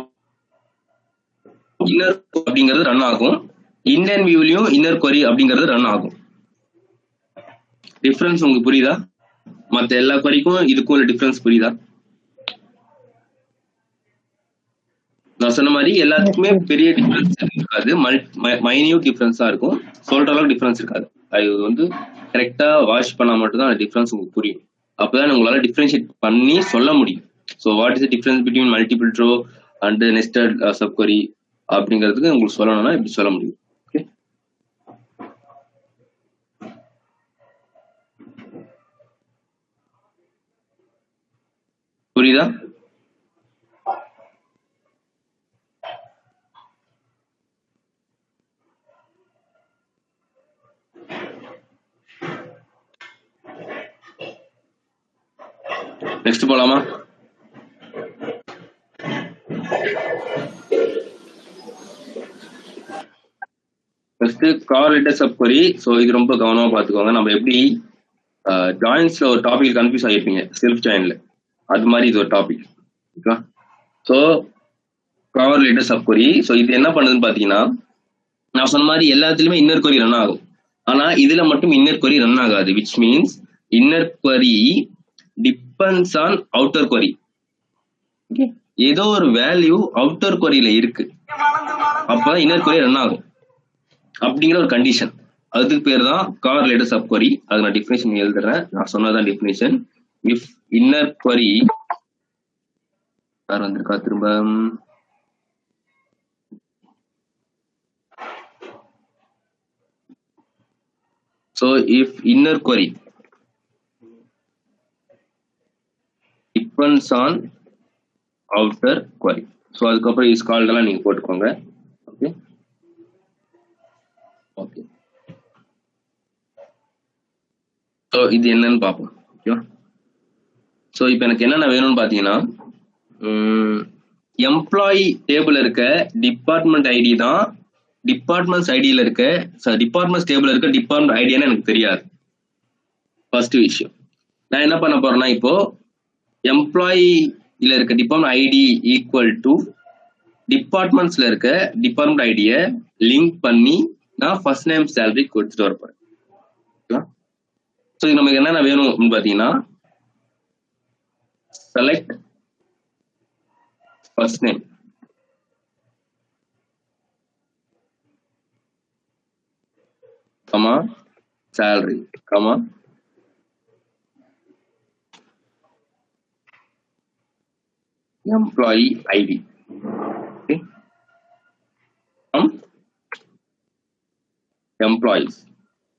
இன்னர் அப்படிங்கிறது ரன் ஆகும், இந்தியன் வியூலயும் இன்னர் கொரி அப்படிங்கிறது ரன் ஆகும். டிஃபரன்ஸ் உங்களுக்கு புரியுதா? மத்த எல்லா கொரிக்கும் இதுக்கும் ஒரு டிஃபரன்ஸ் புரியுதா? நான் சொன்ன மாதிரி எல்லாத்துக்குமே பெரிய டிஃபரன்ஸ் இருக்காது, மைன்யூட் டிஃபரன்ஸா இருக்கும். சொல்ற அளவுக்கு டிஃபரன்ஸ் இருக்காது. அது வந்து கரெக்டா வாஷ் பண்ணா மட்டும் தான் டிஃபரன்ஸ் உங்களுக்கு புரியும். அப்பதான் உங்களால டிஃபரன்ஷியேட் பண்ணி சொல்ல முடியும். So what is the difference between multiple row and nested subquery அப்படிங்கிறதுக்கு உங்களுக்கு சொல்லணும்னா இப்படி சொல்ல முடியும். ஓகே, புரியுதா? நெக்ஸ்ட் போலாமா? ஃபர்ஸ்ட் கார்லேட்டட் சப்கொரி. ஸோ இது ரொம்ப கவனமா பார்த்துக்கோங்க. நம்ம எப்படி ஜாயின்ஸ்ல ஒரு டாபிக் கன்ஃபியூஸ் ஆகிருப்பீங்க செல்ஃப் ஜாயின்ல, அது மாதிரி இது ஒரு டாபிக். ஓகேவா? ஸோ கார்லேட்டட் சப்கொரி. ஸோ இது என்ன பண்ணுதுன்னு பார்த்தீங்கன்னா, நான் சொன்ன மாதிரி எல்லாத்துலயுமே இன்னர் கொரி ரன் ஆகும், ஆனா இதுல மட்டும் இன்னர் கொரி ரன் ஆகாது. Which means inner query depends on outer query. ஏதோ ஒரு வேல்யூ அவுட்டர் கொரியில இருக்கு, அப்பதான் இன்னர் கொரி ரன் ஆகும் அப்படிங்கிற ஒரு கண்டிஷன். அதுக்கு பேர் தான் கார்லேட்டட் சப்கொரி. அது நான் டெஃபினேஷன் எழுதுறேன், நான் சொன்னதான் டெஃபினேஷன். இஃப் இன்னர் கொரி யார் வந்திருக்கா திரும்ப? So if inner query depends on outer query, so அதுக்கப்புறம் is called எல்லாம் நீங்க போட்டுக்கோங்க. ஓகே ஓகே, ஸோ இது என்னன்னு பார்ப்போம். ஓகேவா? ஸோ இப்போ எனக்கு என்னென்ன வேணும்னு பார்த்தீங்கன்னா, எம்ப்ளாயி டேபிள் இருக்க டிபார்ட்மெண்ட் ஐடி தான் டிபார்ட்மெண்ட்ஸ் ஐடியில இருக்க டிபார்ட்மெண்ட்ஸ் டேபிள் இருக்க டிபார்ட்மெண்ட் ஐடியான்னு எனக்கு தெரியாது. ஃபர்ஸ்ட் விஷயம், நான் என்ன பண்ண போறேன்னா, இப்போ எம்ப்ளாயில இருக்க டிபார்ட்மெண்ட் ஐடி ஈக்குவல் டு டிபார்ட்மெண்ட்ஸ்ல இருக்க டிபார்ட்மெண்ட் ஐடியை லிங்க் பண்ணி நான் ஃபர்ஸ்ட் நேம் சேலரி கொடுத்துட்டு வர போறேன். ஸோ இது நமக்கு என்னென்ன வேணும் பார்த்தீங்கன்னா, select first name, comma salary, comma employee ID. Okay, employees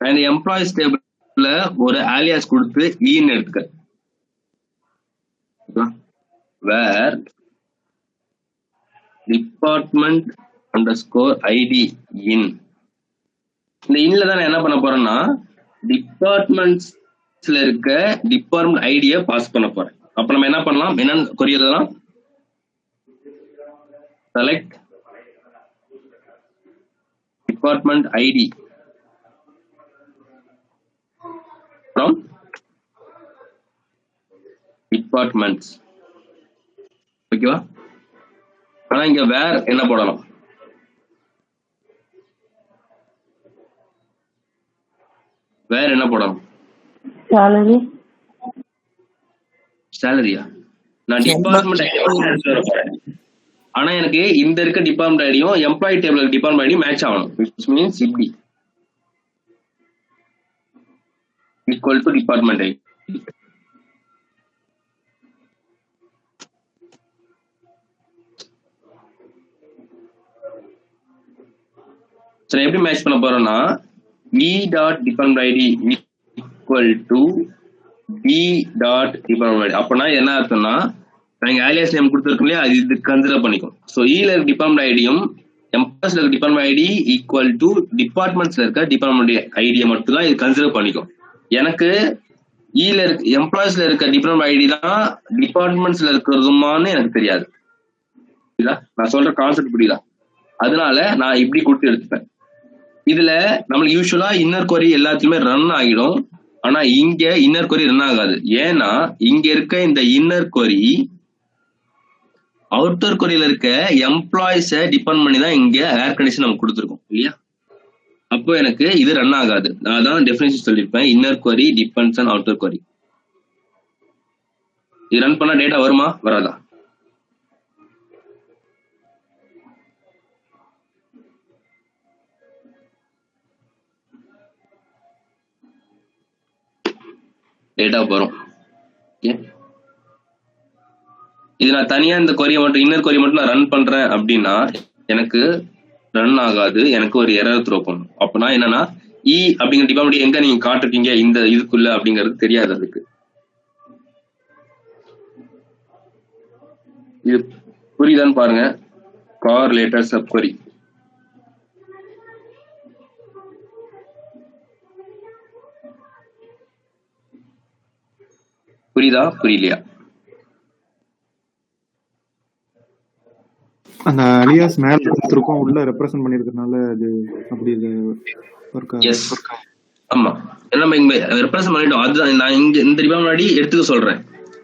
and employees table ஒரு alias கொடுத்து in எடுத்துக்க, where department underscore ID in. இந்த இன்ல தான் நான் என்ன பண்ண போறேன்னா, டிபார்ட்மெண்ட்ஸ்ல இருக்க டிபார்ட்மெண்ட் ஐடியை பாஸ் பண்ண போறேன். அப்ப நம்ம என்ன பண்ணலாம், என்னன்னு கொரி எழுதலாம், select department ID from departments. ஓகேவா? ஆனா இங்க வேர் என்ன போடலாம், வேற என்ன போடணும்? salary. சேலரியா? நான் டிபார்ட்மெண்ட் ஐடி, ஆனா எனக்கு இந்த இருக்க டிபார்ட்மெண்ட் ஐடியும் எம்ப்ளாயி டேபிள் டிபார்ட்மெண்ட் ஐடியும் மேட்ச் ஆகணும். விச் மீன்ஸ் இப்படி ஈக்குவல் டு டிபார்ட்மெண்ட் ஐடி. சரி, எப்படி மேட்ச் பண்ண போறோம்னா E dot department ID equal to B dot department ID. அப்பனா என்ன அர்த்தம்னா நாங்க alias நேம் கொடுத்துருக்கோம் இல்லையா, அது இது கன்சிடர் பண்ணிக்கும். ஸோ ல இருக்க டிபார்ட்மெண்ட் ஐடியும் எம்ப்ளாய்ஸ்ல இருக்க டிபார்ட்மெண்ட் ஐடி ஈக்குவல் டு டிபார்ட்மெண்ட்ஸ்ல இருக்க டிபார்ட்மெண்ட் ஐடியை மட்டும் தான் இது கன்சிடர் பண்ணிக்கும். எனக்கு ல இருக்க எம்ப்ளாய்ஸ்ல இருக்க டிபார்ட்மெண்ட் ஐடி தான் டிபார்ட்மெண்ட்ஸ்ல இருக்கிறதுமான்னு எனக்கு தெரியாது. புரியுதா? நான் சொல்ற கான்செப்ட் புரியுதா? அதனால நான் இப்படி கொடுத்து எடுத்துப்பேன். இதுல நம்மளுக்கு யூஸ்வலா இன்னர் கொரி எல்லாத்தையுமே ரன் ஆகிடும். ஆனா இங்க இன்னர் கொரி ரன் ஆகாது. ஏன்னா இங்க இருக்க இந்த இன்னர் கொரி அவுட்டர் கொரியில இருக்க எம்ப்ளாயிஸ டிபெண்ட் பண்ணி தான் இங்க ஏர் கண்டிஷன் நம்ம கொடுத்துருக்கோம் இல்லையா. அப்போ எனக்கு இது ரன் ஆகாது. நான் தான் டெஃபினிஷன் சொல்லியிருப்பேன், inner query depends on outer query. இது ரன் பண்ணா டேட்டா வருமா வராதா? டேட்டா வரும். இது நான் தனியா இந்த கொரியை மட்டும் இன்னர் கொரி மட்டும் நான் ரன் பண்றேன் அப்படின்னா எனக்கு ரன் ஆகாது. எனக்கு ஒரு எரர் த்ரோ பண்ணும். அப்பனா என்னன்னா இ அப்படிங்கிற டிபார்ட்மெண்ட் எங்க நீங்க காட்டிருக்கீங்க இந்த இதுக்குள்ள அப்படிங்கிறது தெரியாது அதுக்கு. இது புரியுதான்னு பாருங்க. கார்லேட்டர் சப் கொரி புரியுதா புரியலையா? அந்த அலியாஸ் மேல கொடுத்துருக்கோம், உள்ள ரெப்ரசன்ட் பண்ணிருக்கனால அது அப்படி எஸ் ஆமா, நம்ம இங்க ரெப்ரசன்ட் பண்ணிட்டோம். அதுதான் நான் இங்க இந்த டிபார்ட்மெண்ட் ஐடி எடுத்துக்க சொல்றேன்.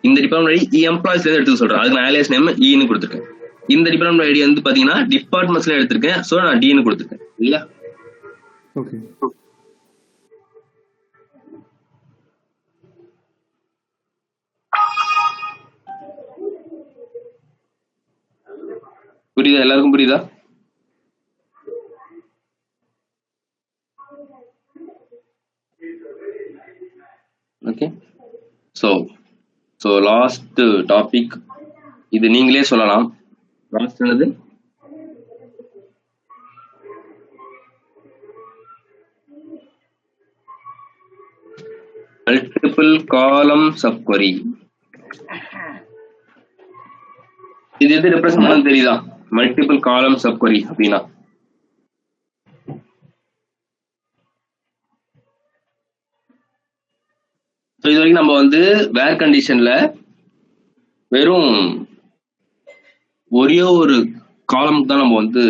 இந்த டிபார்ட்மெண்ட் ஐடி எம்ப்ளாய்ஸ்ல இருந்து எடுத்துக்க சொல்றேன். அதுக்கு நான் அலியாஸ் நேம் ஈன்னு கொடுத்துருக்கேன். இந்த டிபார்ட்மெண்ட் ஐடி வந்து பாத்தீங்கன்னா டிபார்ட்மெண்ட்ஸ்ல எடுத்திருக்கேன். சோ நான் டின்னு கொடுத்துருக்கேன் இல்லையா. ஓகே. புரியுதா? எல்லாருக்கும் புரியுதா? ஓகே. ஸோ லாஸ்ட் டாபிக் இது நீங்களே சொல்லலாம். லாஸ்ட் என்னது? மல்டிபிள் காலம் சப் கொரி. இது எது ரெப்ரசன்ட் பண்ண தெரியுதா? மல்டிபிள் காலம் சப் கொரி அப்படின்னா இது வரைக்கும் நம்ம வந்து வேர் கண்டிஷன்ல வெறும் ஒரே ஒரு காலம் தான் நம்ம வந்து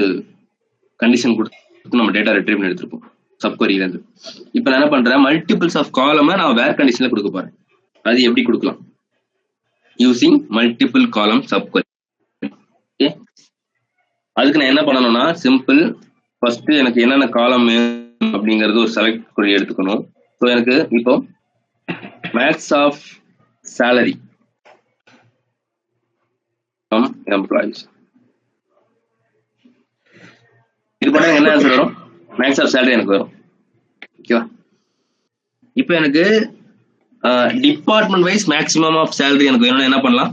கண்டிஷன் கொடுத்து நம்ம டேட்டா ரிட்ரீவ் பண்ணி எடுத்திருப்போம் சப்கொரியில இருந்து. இப்ப நான் என்ன பண்றேன், மல்டிபிள்ஸ் ஆஃப் காலமை நான் வேர் கண்டிஷன்ல கொடுக்க போறேன். அது எப்படி கொடுக்கலாம்? யூசிங் மல்டிபிள் காலம் சப்கொரி. ஓகே, அதுக்கு நான் என்ன பண்ணணும்னா சிம்பிள், ஃபர்ஸ்ட் எனக்கு என்னென்ன காலம் அப்படிங்கறது ஒரு செலக்ட் கொரி எடுத்துக்கணும். ஸோ எனக்கு இப்போ max of salary from employees இது பண்ண என்ன ஆன்சர் வரும்? max of salary எனக்கு வரும். ஓகேவா? இப்போ எனக்கு department wise maximum of salary எனக்கு வேணும்னா என்ன பண்ணலாம்?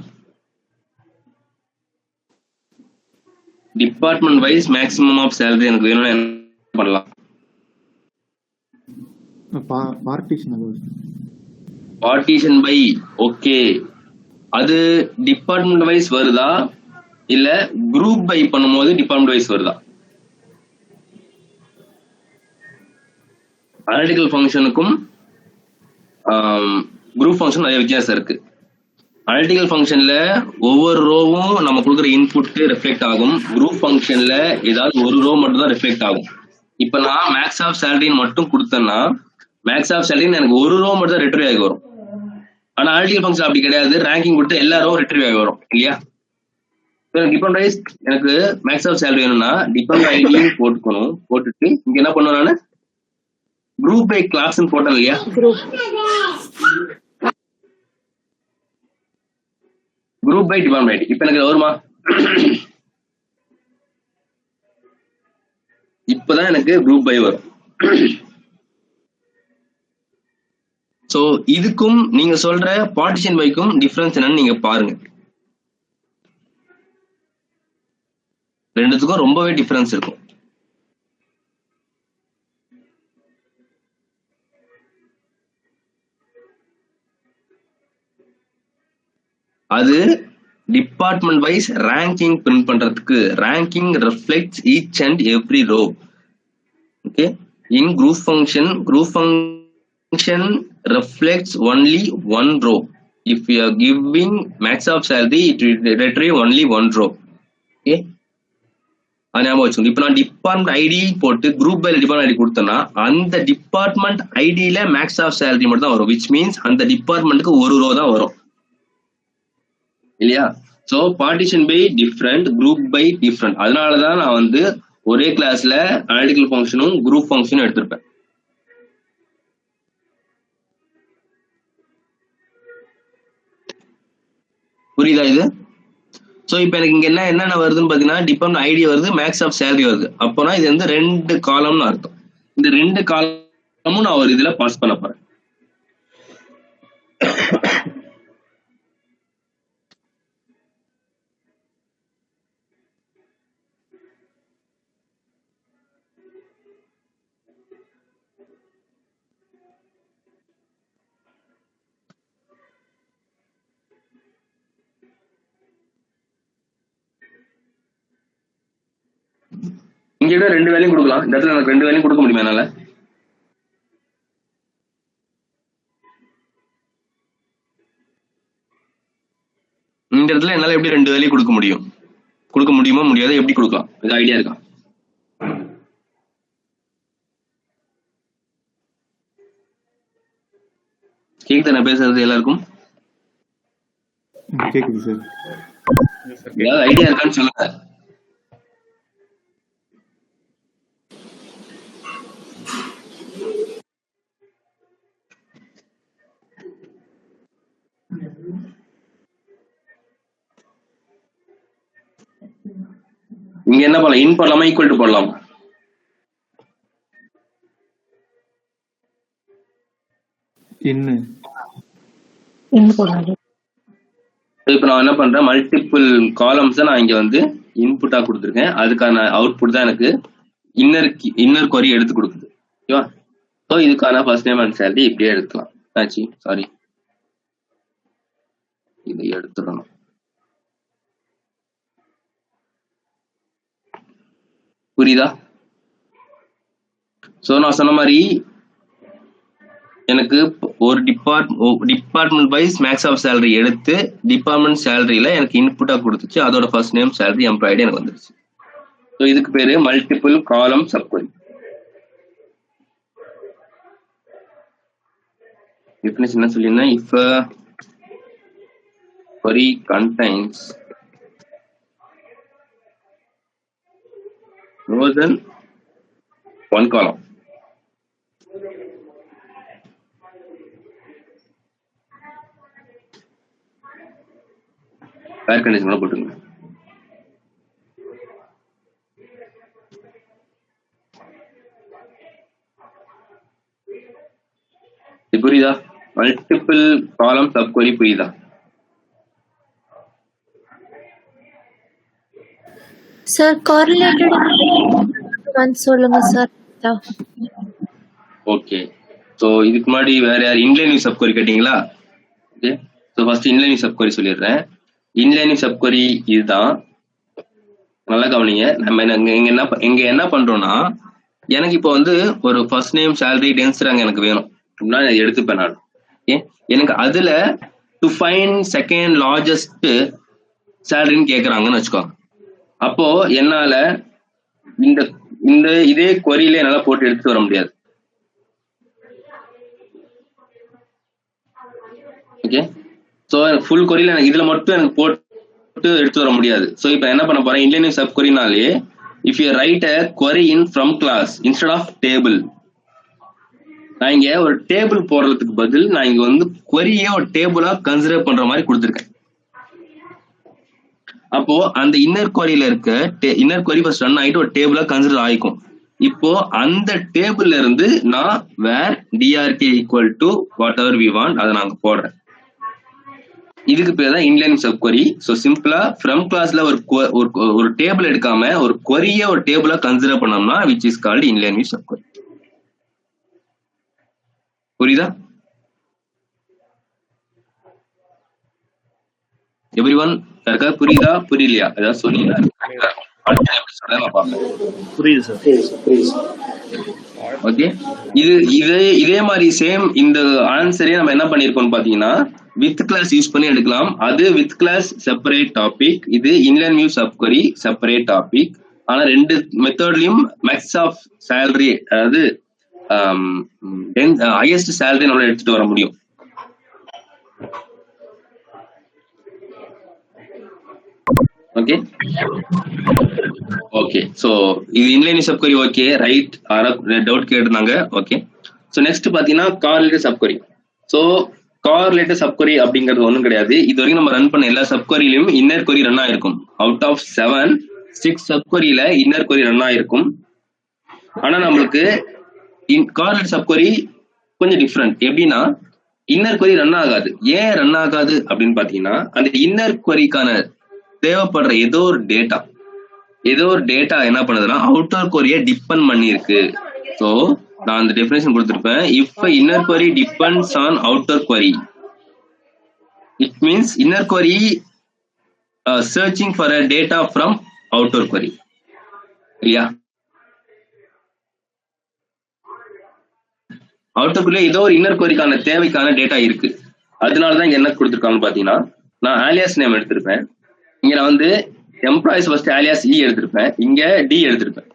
Department wise maximum of salary எனக்கு வேணும்னா என்ன பண்ணலாம்? Partition by. ஓகே, அது டிபார்ட்மெண்ட் வைஸ் வருதா இல்ல குரூப் பை பண்ணும்போது டிபார்ட்மெண்ட் வைஸ் வருதா? அனலிட்டிக்கல் ஃபங்க்ஷனுக்கும் குரூப் ஃபங்க்ஷன் நிறைய வித்தியாசம் இருக்கு. அனலிட்டிக்கல் ஃபங்க்ஷன்ல ஒவ்வொரு ரோவும் நம்ம கொடுக்குற இன்புட் ரிஃப்ளெக்ட் ஆகும். குரூப் ஃபங்க்ஷன்ல ஏதாவது ஒரு ரோ மட்டும் தான் ரிஃப்ளெக்ட் ஆகும். இப்ப நான் மேக்ஸ் ஆஃப் சேலரின்னு மட்டும் கொடுத்தேன்னா மேக்ஸ் ஆஃப் சேலரி எனக்கு ஒரு ரோ மட்டும் தான் ரிட்ரீவ் ஆகி வரும். ஆனா அனலிட்டிக்கல் ஃபங்க்ஷன் அப்படி கிடையாது, ரேங்கிங் கொடுத்து எல்லா ரோ ரிட்ரீவ் ஆகி வரும் இல்லையா? டிபெண்ட் வைஸ் எனக்கு மேக்ஸ் ஆஃப் சேலரி வேணும்னா டிபெண்ட் ஐடி போட்டுக்கணும். போட்டுட்டு இங்க என்ன பண்ணுவேன், நான் குரூப் பை கிளாஸ்ன்னு போட்டோம் இல்லையா? Group by department. இப்ப எனக்கு வருமா? இப்பதான் எனக்கு குரூப் பை வரும். சோ இதுக்கும் நீங்க சொல்ற பார்ட்டிஷன் பைக்கும் டிஃபரன்ஸ் என்னன்னு நீங்க பாருங்க. ரெண்டுத்துக்கும் ரொம்பவே டிஃபரன்ஸ் இருக்கும். அது டிபார்ட்மெண்ட் வைஸ் ரேங்கிங் பிரிண்ட் பண்றதுக்கு. Ranking reflects each and every row. Okay, in group function reflects only one row. If you are giving max of salary, it will retrieve only one row. Okay, ஞாபகம் வச்சுக்கோங்க. இப்போ நான் department IT போட்டு group பைல department IT கொடுத்தேன்னா அந்த department ஐடியில maths of salary மட்டும் தான் வரும். விச் மீன்ஸ் அந்த டிபார்ட்மெண்ட்டுக்கு ஒரு ரோ தான் வரும் இல்லையா? So partition by different, group by different. அதனாலதான் நான் வந்து ஒரே கிளாஸ்ல அனாலிட்டிக்கல் ஃபங்க்ஷனும் குரூப் ஃபங்க்ஷனும் எடுத்திருப்பேன். புரியுதா இது? சோ இப்போ எனக்கு இங்க என்னென்ன வருதுன்னு பாத்தீங்கன்னா டிபார்ட்மெண்ட் ஐடி வருது, மேக்ஸ் ஆஃப் சேலரி வருது. அப்போனா இது வந்து 2 காலம்னு அர்த்தம். இந்த 2 காலமும் நான் ஒரு இதுல பாஸ் பண்ண போறேன். இங்க விட 2 வேலையும் கொடுக்கலாம். இந்த இடத்துல எனக்கு 2 வேலையும் கொடுக்க முடியுமா என்னால? இந்த இடத்துல என்னால எப்படி 2 வேலையும் கொடுக்க முடியும்? கொடுக்க முடியுமா முடியாது? எப்படி கொடுக்கலாம்? இது ஐடியா இருக்கா? கேக்குதா நான் பேசுறது எல்லாருக்கும்? கேக்குது சார். ஏதாவது ஐடியா இருக்கான்னு சொல்லுங்க. இங்க என்ன பண்ணலாம்? இன் பண்ணலாமா ஈக்குவல் டு போடலாமா? இப்ப நான் என்ன பண்றேன், மல்டிபிள் காலம்ஸ் நான் இங்க வந்து இன்புட்டா கொடுத்துருக்கேன். அதுக்கான அவுட்புட் தான் எனக்கு இன்னர் கொரி எடுத்து கொடுக்குது. ஓகேவா? ஸோ இதுக்கான ஃபர்ஸ்ட் நேம் அண்ட் சேலரி இப்படியே எடுத்துக்கலாம். ஆச்சு, சாரி இதை எடுத்துடணும். புரியுதா? சோ நான் சொன்ன மாதிரி எனக்கு ஒரு department wise max of salary எடுத்து டிபார்ட்மெண்ட் சேலரியில எனக்கு இன்புட்டா கொடுத்துச்சு. அதோட ஃபர்ஸ்ட் நேம், சேலரி, எம்ப்ளாய்டு எனக்கு வந்துருச்சு. ஸோ இதுக்கு பேரு மல்டிபிள் காலம் சப்கொரி. டெஃபினிஷன் என்ன சொல்லியிருந்தேன்? If query contains more than one column, where condition போட்டுங்க. இது புரியுதா? மல்டிபிள் காலம் சப் கொரி புரியுதா? சார் correlated வந்து சொல்லுங்க சார். ஓகே, ஸோ இதுக்கு முன்னாடி வேற யார் இன்லைனிங் சப் கொரி கேட்டீங்களா? ஓகே, ஸோ ஃபர்ஸ்ட் இன்லைனிங் சப் கொரி சொல்லிடுறேன். இன்லைனிங் சப் கொரி இதுதான். நல்லா கவனிங்க. நம்ம இங்க என்ன பண்றோம்னா, எனக்கு இப்போ வந்து ஒரு first name, salary, dense rank எனக்கு வேணும் அப்படின்னா நான் எடுத்துப்பேன் நான். ஓகே, எனக்கு அதுல டு ஃபைண்ட் செகண்ட் லார்ஜஸ்ட் சேலரின்னு கேட்கறாங்கன்னு வச்சுக்கோங்க. அப்போ என்னால இந்த இதே கொரியில என்னால போட்டு எடுத்து வர முடியாது. ஓகே, சோ ஃபுல் கொரியில எனக்கு இதுல மட்டும் எனக்கு போட்டு எடுத்து வர முடியாது. சோ இப்போ என்ன பண்ண போறேன், இன்லைனிங் சப் கொரினாலே if you write a query in from clause instead of table, நான் இங்க ஒரு டேபிள் போடுறதுக்கு பதில் நான் இங்க வந்து query-ய ஒரு டேபிளா கன்சிடர் பண்ற மாதிரி கொடுத்துருக்கேன். அப்போ அந்த இன்னர் query-ல இருக்க இன்னர் query ஃபர்ஸ்ட் ரன் ஆயிட்டு ஒரு டேபிளா கன்சிடர் ஆயிக்கும். இப்போ அந்த டேபிள்ல இருந்து நான் where drk equal to whatever we want அதை நாங்க போடுறேன். இதுக்கு பேர் தான் இன்லைன் சப் query. ஸோ சிம்பிளா ஃப்ரம் கிளாஸ்ல ஒரு டேபிள் எடுக்காம ஒரு query-ய ஒரு டேபிளா கன்சிடர் பண்ணோம்னா which is called inline sub query. புரியுதா? எவ்ரிவன் யாருக்கா புரியுதா புரியலையா? ஏதாவது சொன்னீங்க புரியுது சார். ஓகே. இதே மாதிரி சேம் இந்த ஆன்சரே நம்ம என்ன பண்ணிருக்கோம் பாத்தீங்கன்னா வித் கிளாஸ் யூஸ் பண்ணி எடுக்கலாம். அது வித் கிளாஸ் செப்பரேட் டாபிக், இது inline view sub query separate topic. ஆனா ரெண்டு மெத்தட்லயும் மேக்ஸ் ஆஃப் சேலரி, அதாவது ஹையஸ்ட் சேலரி நம்மளால எடுத்துட்டு வர முடியும். Okay okay. ஸோ இது inline sub query. Okay right. Doubt கேட்டிருந்தாங்க. ஓகே. ஸோ நெக்ஸ்ட் பாத்தீங்கன்னா correlated sub query. So correlated sub query அப்படிங்கிறது ஒன்றும் கிடையாது. இது வரைக்கும் நம்ம ரன் பண்ண எல்லா சப் queryலையும் இன்னர் query ரன் ஆயிருக்கும். அவுட் ஆஃப் 7 6 சப் queryல இன்னர் query ரன் ஆயிருக்கும். ஆனா நம்மளுக்கு கார்லேட்டட் சப் query கொஞ்சம் டிஃப்ரெண்ட். எப்படின்னா இன்னர் query ரன் ஆகாது. ஏன் ரன் ஆகாது அப்படின்னு பாத்தீங்கன்னா அந்த இன்னர் queryக்கான தேவைப்படுற ஏதோ ஒரு டேட்டா என்ன பண்ணுதுன்னா அவுட்டர் query-ய டிபெண்ட் பண்ணி இருக்கு. ஸோ நான் அந்த டெஃபினேஷன் கொடுத்திருப்பேன். If inner query depends on outer query, it means inner query searching for a data from outer query. இல்லையா? அவுட்டர் query ஏதோ ஒரு இன்னர் queryக்கான தேவைக்கான டேட்டா இருக்கு. அதனாலதான் இங்க என்ன கொடுத்துருக்காங்கன்னு பாத்தீங்கன்னா நான் ஆலியாஸ் நேம் எடுத்திருப்பேன். இங்க நான் வந்து எம்ப்ளாயிஸ் ஃபர்ஸ்ட் ஆலியாஸ் இ எடுத்திருப்பேன், இங்க டி எடுத்திருப்பேன்.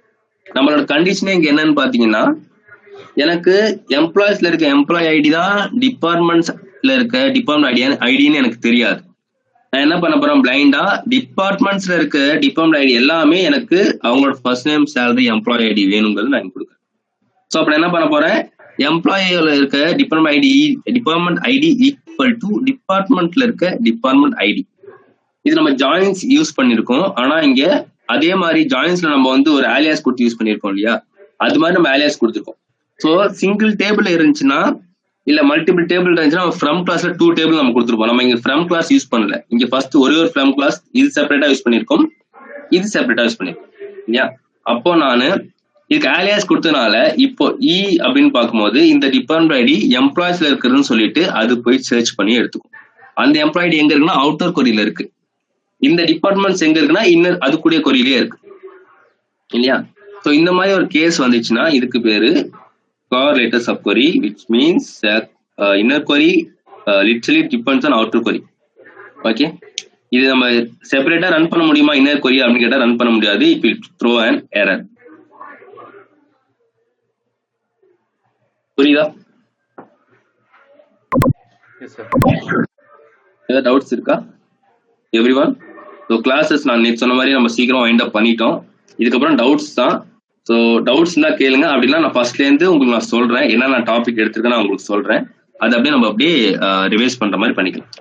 நம்மளோட கண்டிஷனே இங்க என்னன்னு பாத்தீங்கன்னா எனக்கு எம்ப்ளாயிஸ்ல இருக்க எம்ப்ளாயி ஐடி தான் டிபார்ட்மெண்ட்ஸ்ல இருக்க டிபார்ட்மெண்ட் ஐடின்னு எனக்கு தெரியாது. நான் என்ன பண்ண போறேன், பிளைண்டா டிபார்ட்மெண்ட்ஸ்ல இருக்க டிபார்ட்மெண்ட் ஐடி எல்லாமே எனக்கு அவங்களோட first name salary employee ID வேணுங்கிறது நான் கொடுக்குறேன். ஸோ அப்ப என்ன பண்ண போறேன், எம்ப்ளாயில இருக்க டிபார்ட்மெண்ட் ஐடி ஈக்குவல் டு டிபார்ட்மெண்ட்ல இருக்க டிபார்ட்மெண்ட் ஐடி. இது நம்ம ஜாயின்ஸ் யூஸ் பண்ணிருக்கோம். ஆனா இங்க அதே மாதிரி ஜாயின்ஸ்ல நம்ம வந்து ஒரு ஆலியாஸ் கொடுத்து யூஸ் பண்ணிருக்கோம் இல்லையா, அது மாதிரி நம்ம ஆலியாஸ் கொடுத்துருக்கோம். ஸோ சிங்கிள் டேபிள் இருந்துச்சுன்னா இல்ல மல்டிபிள் டேபிள் இருந்துச்சுன்னா ஃப்ரம் கிளாஸ்ல 2 டேபிள் நம்ம கொடுத்துருப்போம். நம்ம இங்க ஃப்ரம் கிளாஸ் யூஸ் பண்ணல. இங்க ஃபர்ஸ்ட் ஒரே ஒரு ஃப்ரம் கிளாஸ், இது செப்பரேட்டா யூஸ் பண்ணிருக்கோம், இது செப்பரேட்டா யூஸ் பண்ணிருக்கோம் இல்லையா. அப்போ நான் இதுக்கு ஆலியாஸ் கொடுத்தனால இப்போ இ அப்படின்னு பார்க்கும்போது இந்த டிபார்ட்மெண்ட் ஐடி எம்ப்ளாயிஸ்ல இருக்குதுன்னு சொல்லிட்டு அது போய் சர்ச் பண்ணி எடுத்துக்கும். அந்த எம்ப்ளாய் ஐடி எங்க இருக்குன்னா அவுட்டர் query-ல இருக்கு. இந்த டிபார்ட்மெண்ட்ஸ் எங்க இருக்குன்னா இன்னர் அது கூடிய query-லயே இருக்கு இல்லையா. ஸோ இந்த மாதிரி ஒரு கேஸ் வந்துச்சுன்னா இதுக்கு பேரு கார்லேட்டட் sub query, which means inner query literally depends on outer query. Okay. இது நம்ம செப்பரேட்டா ரன் பண்ண முடியுமா இன்னர் query அப்படின்னு கேட்டா ரன் பண்ண முடியாது. It will throw an error. புரியுதா? ஏதாவது டவுட்ஸ் இருக்கா எவ்ரிவன்? ஸோ கிளாஸஸ் நான் நேற்று சொன்ன மாதிரி நம்ம சீக்கிரம் வைண்ட் அப் பண்ணிட்டோம். இதுக்கப்புறம் டவுட்ஸ் தான். ஸோ டவுட்ஸ் தான் கேளுங்க. அப்படின்னா நான் ஃபர்ஸ்ட்லேருந்து உங்களுக்கு நான் சொல்றேன் என்ன நான் டாபிக் எடுத்திருக்கேன், நான் உங்களுக்கு சொல்றேன். அது அப்படியே நம்ம அப்படியே ரிவைஸ் பண்ற மாதிரி பண்ணிக்கலாம்.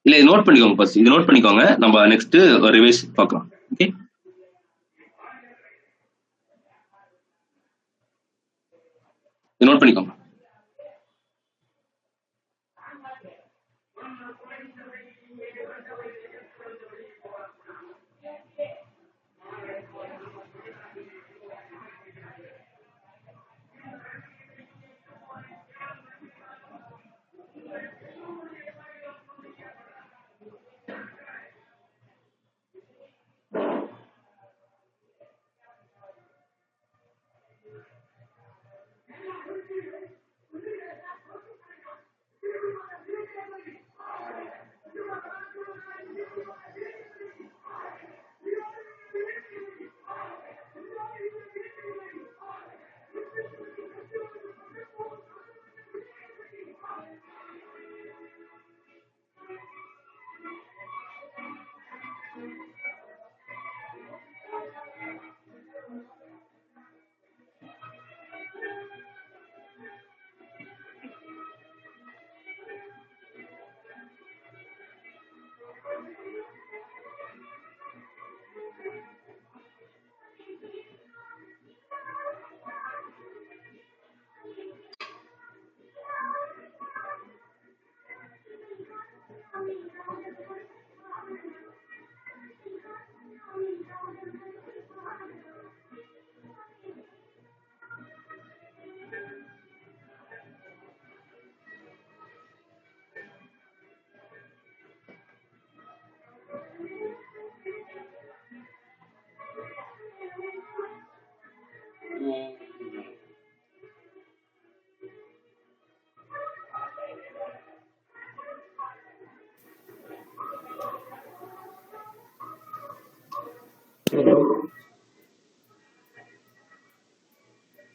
இல்ல இது நோட் பண்ணிக்கோங்க, ஃபர்ஸ்ட் இது நோட் பண்ணிக்கோங்க. நம்ம நெக்ஸ்ட் ரிவைஸ் பார்க்கலாம். ஓகே. இது நோட் பண்ணிக்கோங்க.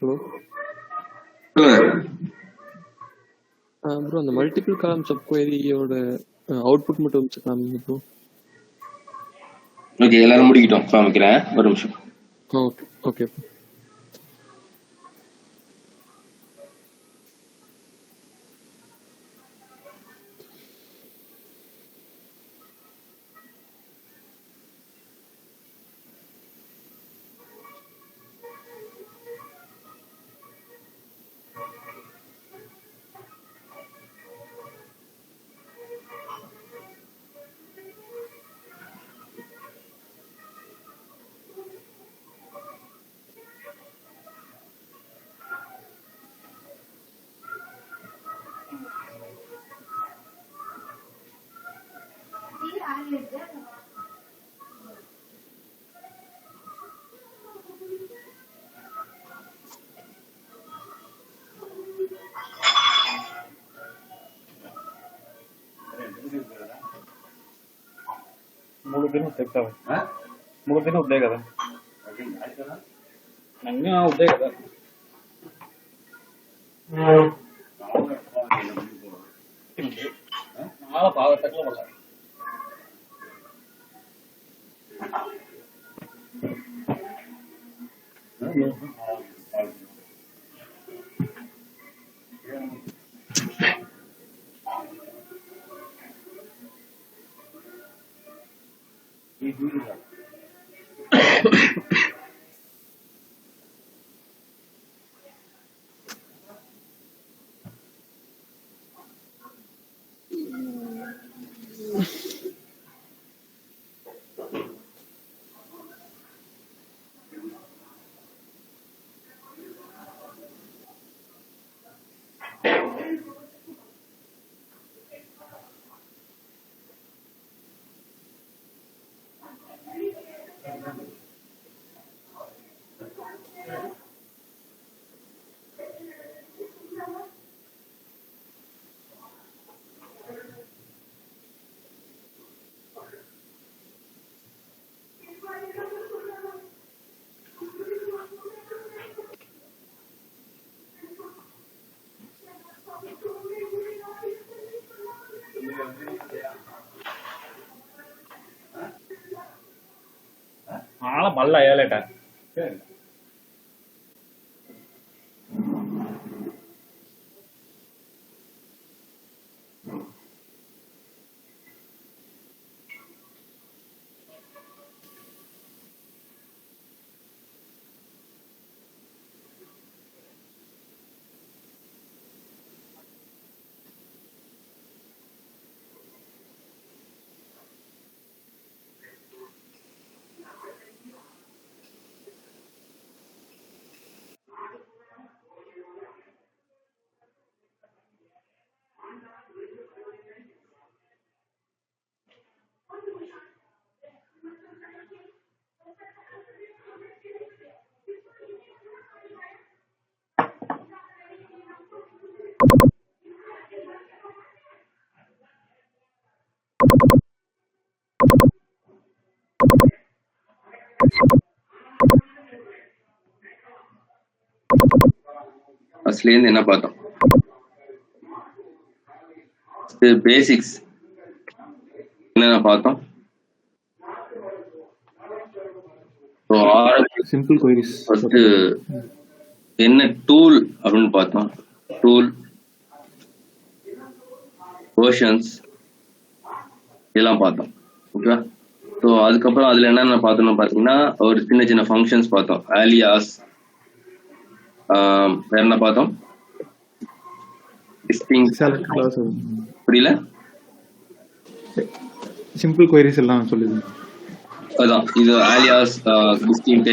ஹலோ ப்ரோ, அந்த மல்டிபிள் காலம் சப்குவரியோட அவுட்புட் மட்டும் வச்சு காமிங்க ப்ரோ. ஓகே, எல்லாரும் முடிக்கிட்டோம், காமிக்கிறேன் ஒரு நிமிஷம். Okay okay. మూడు దినం చెప్తావా? మూడు దినం ఉండే కదా, అన్నీ ఉండే కదా. బాగా తక్కువ పడాలి. ఆళ్ళ మళ్ళీ అయ్యాలట. ஃபர்ஸ்ட்லேருந்து என்ன பார்த்தோம்? பேசிக்ஸ் என்னென்ன பார்த்தோம்? சிம்பிள் குவரிஸ் ஃபர்ஸ்ட் என்ன டூல் அப்படின்னு பார்த்தோம். டூல், வெர்ஷன்ஸ் இதெல்லாம் பார்த்தோம். ஓகே. ஸோ அதுக்கப்புறம் அதில் என்னென்ன பார்த்தோம்னு பார்த்தீங்கன்னா ஒரு சின்ன சின்ன ஃபங்க்ஷன்ஸ் பார்த்தோம். ஆலியாஸ், வேற என்ன பார்த்தோம்? புரியல. சிம்பிள் குவரிஸ் எல்லாம் சொல்லுது. அதான் இது alias, distinct,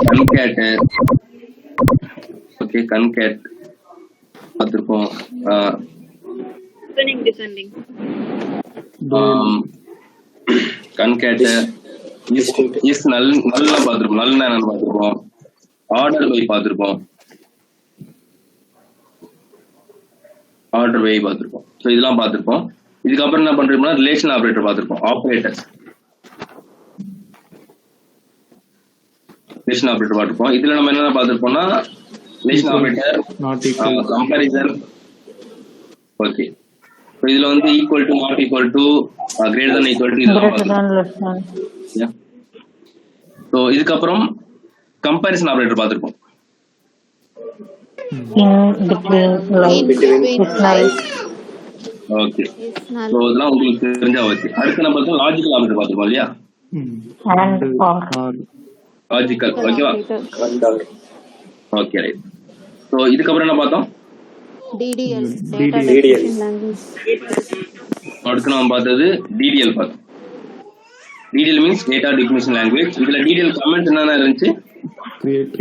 concat. Okay, concat பார்த்துருக்கோம். கன்கேட், இஸ் நல்லா பார்த்துருப்போம். நல்லா என்னன்னு பார்த்துருப்போம். ஆர்டர் பை பார்த்துருப்போம். ஆர்டர் வே பார்த்துருப்போம். ஸோ இதெல்லாம் பார்த்துருப்போம். இதுக்கப்புறம் என்ன பண்றோம்னா ரிலேஷன் ஆப்ரேட்டர் பார்த்துருப்போம். ஆப்ரேட்டர் ரிலேஷன் ஆப்ரேட்டர் பார்த்துருப்போம். இதுல நம்ம என்னென்ன பார்த்துருப்போம்னா relation operator, not equal, comparison. Okay, இதுல வந்து equal to, not equal to, greater than equal to இதெல்லாம். ஸோ இதுக்கப்புறம் கம்பேரிசன் ஆபரேட்டர் பார்த்துருக்கோம். ஓகே, ஸோ இதெல்லாம் உங்களுக்கு தெரிஞ்சா வச்சு. அடுத்து நம்ம பார்த்தோம் லாஜிக்கல் ஆபரேட்டர் பார்த்துருக்கோம் இல்லையா? லாஜிக்கல், ஓகேவா? Okay, right. ஸோ இதுக்கப்புறம் என்ன பார்த்தோம்? அடுத்து நம்ம பார்த்தது டிடிஎல் பார்த்தோம். DDL means data definition language. இதுல டிடிஎல் கமெண்ட் என்னென்ன இருந்துச்சு? create,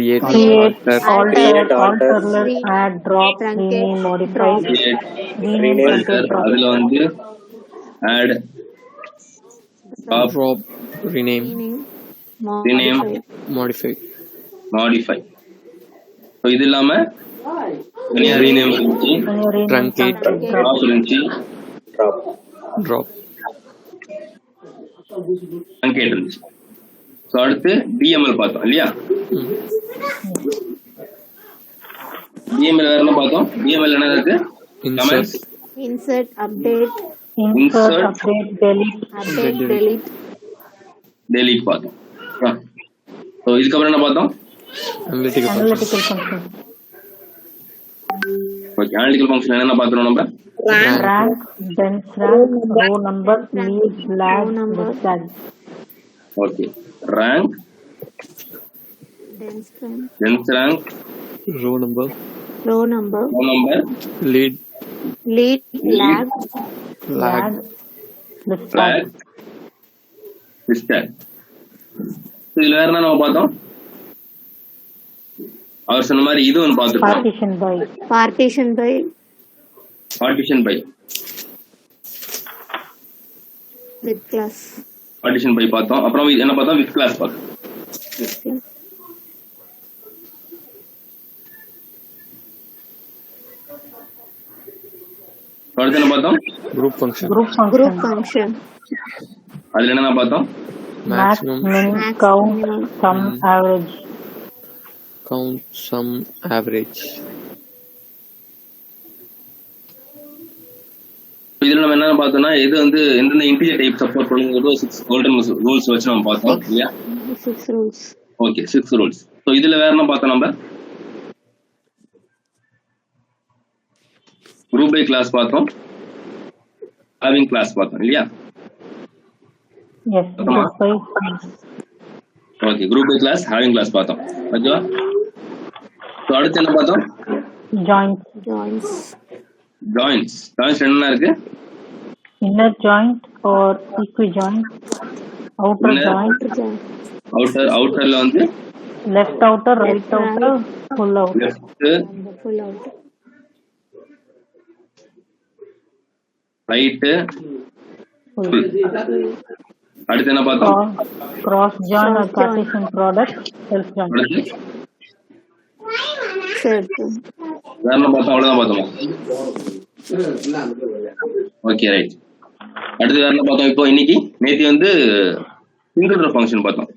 add, drop, rename, modify, அதுல வந்து add, drop, rename, modify. So இது இல்லாம ரீநேம் இருந்துச்சு, truncate, drop இருந்துச்சு, drop. truncate இருந்துச்சு. ஸோ அடுத்து டிஎம்எல் பார்த்தோம் இல்லையா? டிஎம்எல் வேற என்ன பார்த்தோம்? டிஎம்எல் என்ன இருக்கு? கமெண்ட்ஸ், insert, update, delete பார்த்தோம். ஸோ இதுக்கப்புறம் என்ன பார்த்தோம்? Analytical function. Okay, analytical function என்னென்ன பார்த்துறோம் நம்ம? rank, dense rank, row number, lead, lag, tag. Okay, rank, dense rank, row number, row number, lead, lag, flag, list tag. இதுல வேற என்ன நம்ம பார்த்தோம்? அவர் சொன்ன மாதிரி இது ஒன்று பார்த்துருக்கோம், partition by, with class, partition by பார்த்தோம். அப்புறம் என்ன பார்த்தோம்? வித் கிளாஸ் பார்த்தோம். அடுத்து என்ன பார்த்தோம்? group function, அதுல என்ன பார்த்தோம்? maximum, count, sum, average. count, sum, average. இதுல நம்ம என்ன பார்த்தோம்னா, இது வந்து எந்தெந்த இன்டிஜர் டைப் சப்போர்ட் பண்ணுங்கிறது 6 கோல்டன் ரூல்ஸ் வச்சு நம்ம பார்த்தோம் இல்லையா? 6 rules. Okay, 6 rules. ஸோ இதுல வேற என்ன பார்த்தோம்? நம்ம குரூப் பை கிளாஸ் பார்த்தோம், ஹேவிங் கிளாஸ் பார்த்தோம் இல்லையா? Okay, group by clause, having clause பார்த்தோம். ஓகேவா? ஸோ அடுத்து என்ன பார்த்தோம்? ஜாயின்ஸ் என்ன இருக்கு? Inner joint or equijoint, outer joint, அவுட்டர்ல வந்து left outer, right outer, full outer, right, அடுத்து என்ன பார்த்தோம்? cross joint or Cartesian product, self joint. வேற என்ன பார்த்தோம்? அவ்வளவுதான் பார்த்தோமா? Okay, right. அடுத்து வேற என்ன பார்த்தோம்? இப்போ இன்னைக்கு நேத்தி வந்து சிங்கிள் ரோ ஃபங்க்ஷன் பார்த்தோம்.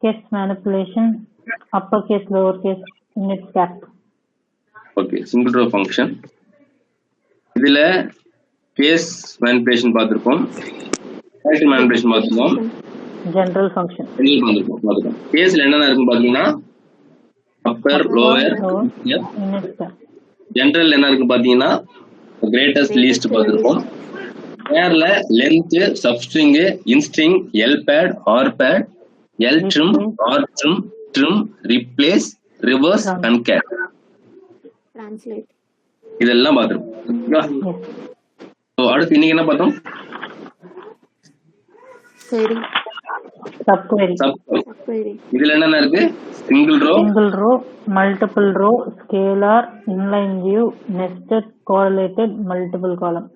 Case manipulation, uppercase, lowercase, unit cap. Okay, single row function. இதுல கேஸ் மேனிபுலேஷன் பார்த்திருக்கோம், கேரக்டர் மேனிபுலேஷன் பார்த்திருக்கோம், general function. பார்த்திருக்கோம். கேஸ்ல என்னென்ன இருக்குன்னு பாத்தீங்கன்னா upper, lower, unit cap. General என்ன இருக்கு பாத்தீங்கன்னா கிரேட்டஸ்ட் லீஸ்ட் பார்த்திருக்கோம். பேர்ல length, substring, instring, L pad, R pad, L trim, R trim, trim, replace, reverse, concat, Translate. இதெல்லாம் பார்த்திருக்கோம். அடுத்து இன்னைக்கு என்ன பார்த்தோம்? Subquery. இதுல என்னென்ன இருக்கு? Single row, multiple row, scalar, inline view, nested, correlated, multiple column.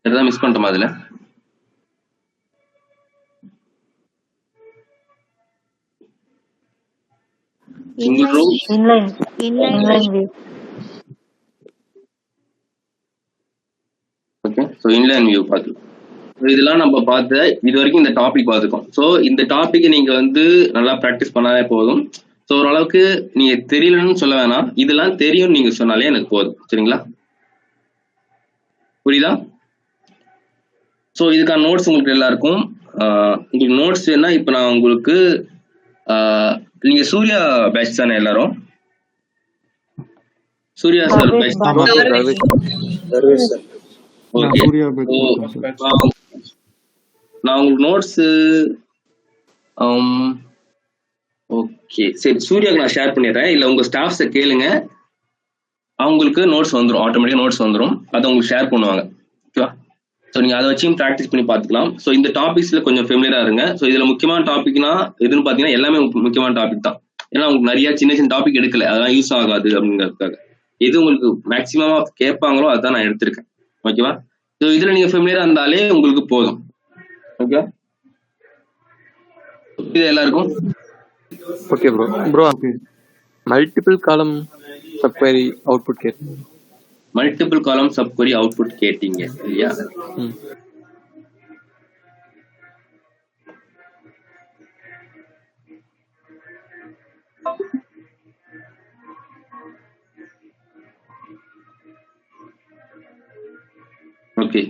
எதாவது மிஸ் பண்ணிட்டோமா அதுல? Single row inline view. Okay. So inline view பார்த்துருக்கோம். ஸோ இதெல்லாம் நம்ம பார்த்து இது வரைக்கும் இந்த டாபிக் பார்த்துக்கோம். ஸோ இந்த டாபிக் நீங்க வந்து நல்லா ப்ராக்டிஸ் பண்ணாலே போதும். ஸோ ஓரளவுக்கு நீங்க தெரியலன்னு சொல்ல வேணாம், இதெல்லாம் தெரியும் நீங்க சொன்னாலே எனக்கு போதும். சரிங்களா? புரியுதா? ஸோ இதுக்கான நோட்ஸ் உங்களுக்கு எல்லாருக்கும் உங்களுக்கு நோட்ஸ் வேணா இப்போ நான் உங்களுக்கு நீங்க சூர்யா பேட்ச் தானே எல்லாரும்? Surya sir batch. ஓகே. நான் உங்களுக்கு நோட்ஸ் ஓகே சரி சூர்யாவுக்கு நான் ஷேர் பண்ணிடுறேன். இல்லை உங்க ஸ்டாஃப்ஸை கேளுங்க, அவங்களுக்கு நோட்ஸ் வந்துடும், ஆட்டோமேட்டிக்காக நோட்ஸ் வந்துடும், அதை உங்களுக்கு ஷேர் பண்ணுவாங்க. ஓகேவா? ஸோ நீங்கள் அதை வச்சும் ப்ராக்டிஸ் பண்ணி பார்த்துக்கலாம். ஸோ இந்த டாபிக்ஸில் கொஞ்சம் ஃபெமிலியராக இருங்க. ஸோ இதில் முக்கியமான டாபிக்னா எதுன்னு பார்த்தீங்கன்னா எல்லாமே முக்கியமான டாபிக் தான். ஏன்னா உங்களுக்கு நிறைய சின்ன சின்ன டாபிக் எடுக்கல, அதெல்லாம் யூஸ் ஆகாது அப்படிங்கிறதுக்காக. எது உங்களுக்கு மேக்ஸிமமாக கேட்பாங்களோ அதுதான் நான் எடுத்திருக்கேன். ஓகேவா? ஸோ இதில் நீங்கள் ஃபெமிலியராக இருந்தாலே உங்களுக்கு போதும். ஓகே இது எல்லாருக்கும் ஓகே ப்ரோ. ப்ரோ மல்டிபிள் காலம் சப்குவரி அவுட்புட் கேட்டீங்க. மல்டிபிள் காலம் சப்குவரி அவுட்புட் கேட்டீங்க இல்லையா? ஓகே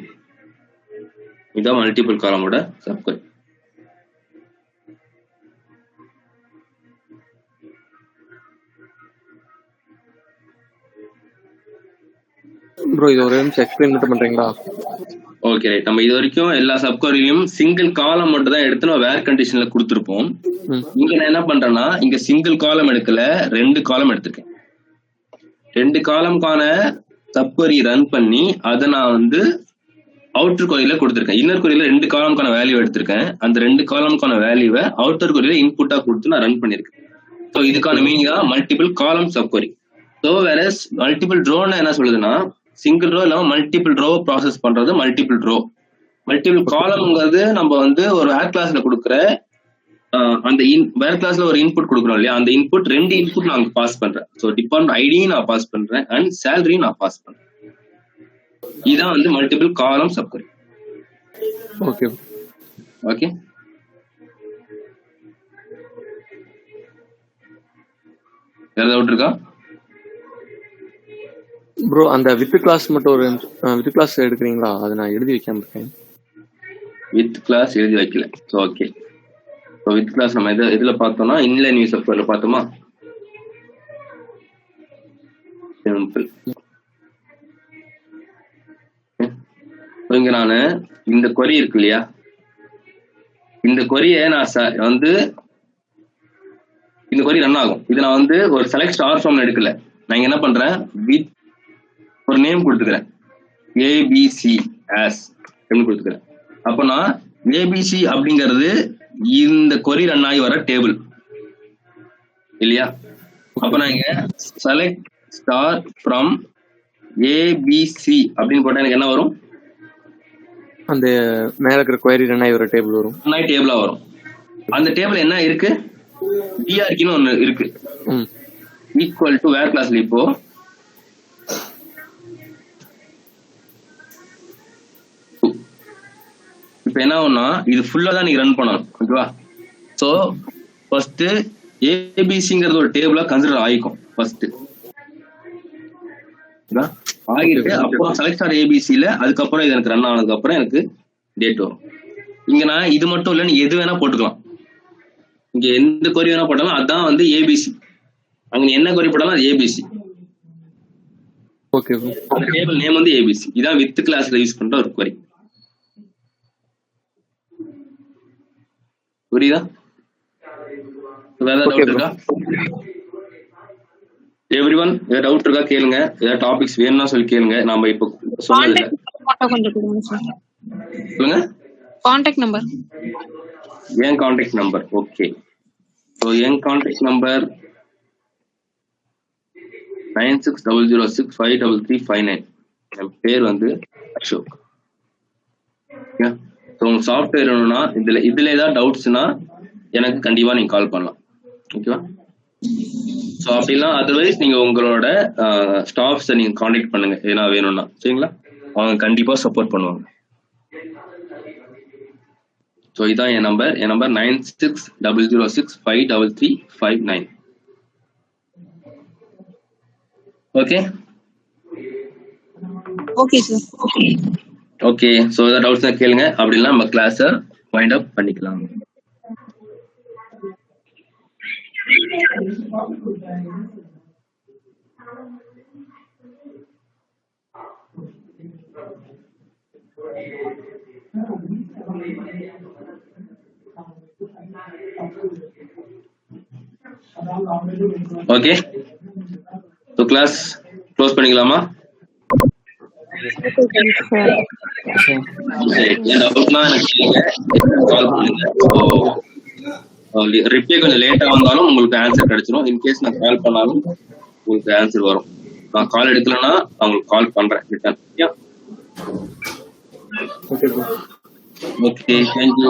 இதான் மல்டிபிள் காலமோட சப்குவரி. ப்ரோ இது ஒரு நிமிஷம் எக்ஸ்பிளைன் மட்டும் பண்றீங்களா? Okay right. நம்ம இது வரைக்கும் எல்லா சப்குவரியும் சிங்கிள் காலம் மட்டும் தான் எடுத்து நம்ம வேர் கண்டிஷன்ல கொடுத்துருப்போம். இங்க நான் என்ன பண்றேன்னா இங்க சிங்கிள் காலம் எடுக்கல, 2 காலம் எடுத்திருக்கேன். 2 காலம்கான சப்குவரி ரன் பண்ணி அதை நான் வந்து அவுட்டர் கொரியில கொடுத்துருக்கேன். இன்னர் கொரியில 2 காலம்கான வேல்யூ எடுத்திருக்கேன். அந்த 2 காலம்கான வேல்யூவை அவுட்டர் கொரியில இன்புட்டா கொடுத்து நான் ரன் பண்ணிருக்கேன். ஸோ இதுக்கான மீனிங் தான் மல்டிபிள் காலம் சப்குவரி. ஸோ வேற மல்டிபிள் ரோன்னு என்ன சொல்லுதுன்னா சிங்கிள் ரோ இல்லாம மல்டிபிள் ரோ ப்ராசஸ் பண்றது மல்டிபிள் ரோ. மல்டிபிள் காலம்ங்கிறது நம்ம வந்து ஒரு வேர் கிளாஸ்ல கொடுக்குற அந்த வேர் கிளாஸ்ல ஒரு இன்புட் கொடுக்குறோம் இல்லையா, அந்த இன்புட் 2 இன்புட் நான் பாஸ் பண்றேன். ஸோ டிபார்ட்மெண்ட் ஐடியும் நான் பாஸ் பண்றேன் அண்ட் சேலரியும் நான் பாஸ் பண்றேன். இதுதான் வந்து மல்டிபிள் காலம் சப்குவரி. ஓகே ஓகே வேற டவுட் இருக்கா ப்ரோ? அந்த வித் கிளாஸ் மட்டும் ஒரு வித் கிளாஸ் எடுக்கிறீங்களா? அதை நான் எழுதி வைக்காம இருக்கேன். வித் கிளாஸ் எழுதி வைக்கல. So okay. So with clause நம்ம எதுல பார்த்தோம்னா இன்லைன் வியூ சப்குவரில பார்த்தோமா? சிம்பிள். இங்க நான் இந்த கொரி இருக்கு இல்லையா, இந்த கொரியை நான் வந்து இந்த கொரி ரன் ஆகும். இது நான் வந்து ஒரு செலக்ட் ஸ்டார் ஃபார்ம்ல எடுக்கல, நான் இங்க என்ன பண்றேன் வித் ஒரு நேம் கொடுத்துக்கிறேன், ஏபிசி ஆஸ் கொடுத்துக்கிறேன். அப்போ நான் ஏபிசி அப்படிங்கிறது இந்த கொரி ரன் ஆகி வர டேபிள் இல்லையா? அப்ப நான் இங்க செலக்ட் ஸ்டார் ஃப்ரம் ஏபிசி அப்படின்னு போட்டா எனக்கு என்ன வரும்? அந்த மேல இருக்கிற query ரன் ஆகி ஒரு டேபிள் வரும். டேபிளா வரும். அந்த டேபிள் என்ன இருக்கு? டிஆர்கின்னு ஒண்ணு இருக்கு. ஈக்குவல் டு வேர் கிளாஸ்ல இப்போ என்ன ஆகும்னா இது ஃபுல்லா தான் நீங்க ரன் பண்ணணும். ஓகேவா? சோ ஃபர்ஸ்ட் ஏபிசிங்கிறது ஒரு டேபிளா கன்சிடர் ஆகிக்கும். ஃபர்ஸ்ட் ஆகிட்டு அப்புறம் செலக்ட் ஸ்டார் ஏபிசில அதுக்கப்புறம் இது எனக்கு ரன் ஆனதுக்கு அப்புறம் எனக்கு டேட் வரும். இங்க நான் இது மட்டும் இல்ல, நீ எது வேணா போட்டுக்கலாம். இங்க எந்த கொரி வேணா போட்டாலும் அதான் வந்து ஏபிசி. அங்க நீ என்ன கொரி போட்டாலும் அது ஏபிசி. ஓகே. அந்த டேபிள் நேம் வந்து ஏபிசி. இதான் வித் கிளாஸ்ல யூஸ் பண்ற ஒரு கொரி. புரியுதா? வேற டவுட் இருக்கா? எவ்ரிவன் ஏதாவது டவுட் இருக்கா கேளுங்க. ஏதாவது டாபிக்ஸ் வேணும்னா சொல்லி கேளுங்க. நாம இப்போ சொன்னது சொல்லுங்க. Contact number. என் கான்டாக்ட் நம்பர். ஓகே. ஸோ என் கான்டாக்ட் நம்பர் 9600653359. என் பேர் வந்து அசோக். உங்களுக்கு சாஃப்ட்வேர் வேணும்னா இதுல ஏதாவது டவுட்ஸ்னா எனக்கு கண்டிப்பா நீங்க கால் பண்ணலாம். ஓகேவா? ஸோ அப்படிலாம் அதர்வைஸ் நீங்க உங்களோட ஸ்டாஃப்ஸை நீங்க காண்டாக்ட் பண்ணுங்க ஏன்னா வேணும்னா, சரிங்களா? அவங்க கண்டிப்பா சப்போர்ட் பண்ணுவாங்க. ஸோ இதான் என் number 9600653359. Okay okay sir. Okay. So ஏதாவது டவுட்ஸ் தான் கேளுங்க, அப்படின்னா நம்ம கிளாஸை வைண்ட் அப் பண்ணிக்கலாம். ஓகே. ஸோ கிளாஸ் க்ளோஸ் பண்ணிக்கலாமா? டவுட்னா எனக்கு கால் பண்ணுங்க. ரிப்ளை கொஞ்சம் லேட்டா வந்தாலும் உங்களுக்கு ஆன்சர் கிடைச்சிடும். இன்கேஸ் நான் கால் பண்ணாலும் உங்களுக்கு ஆன்சர் வரும். நான் கால் எடுக்கலன்னா அவங்களுக்கு கால் பண்றேன் return. Okay bro. Okay, thank you.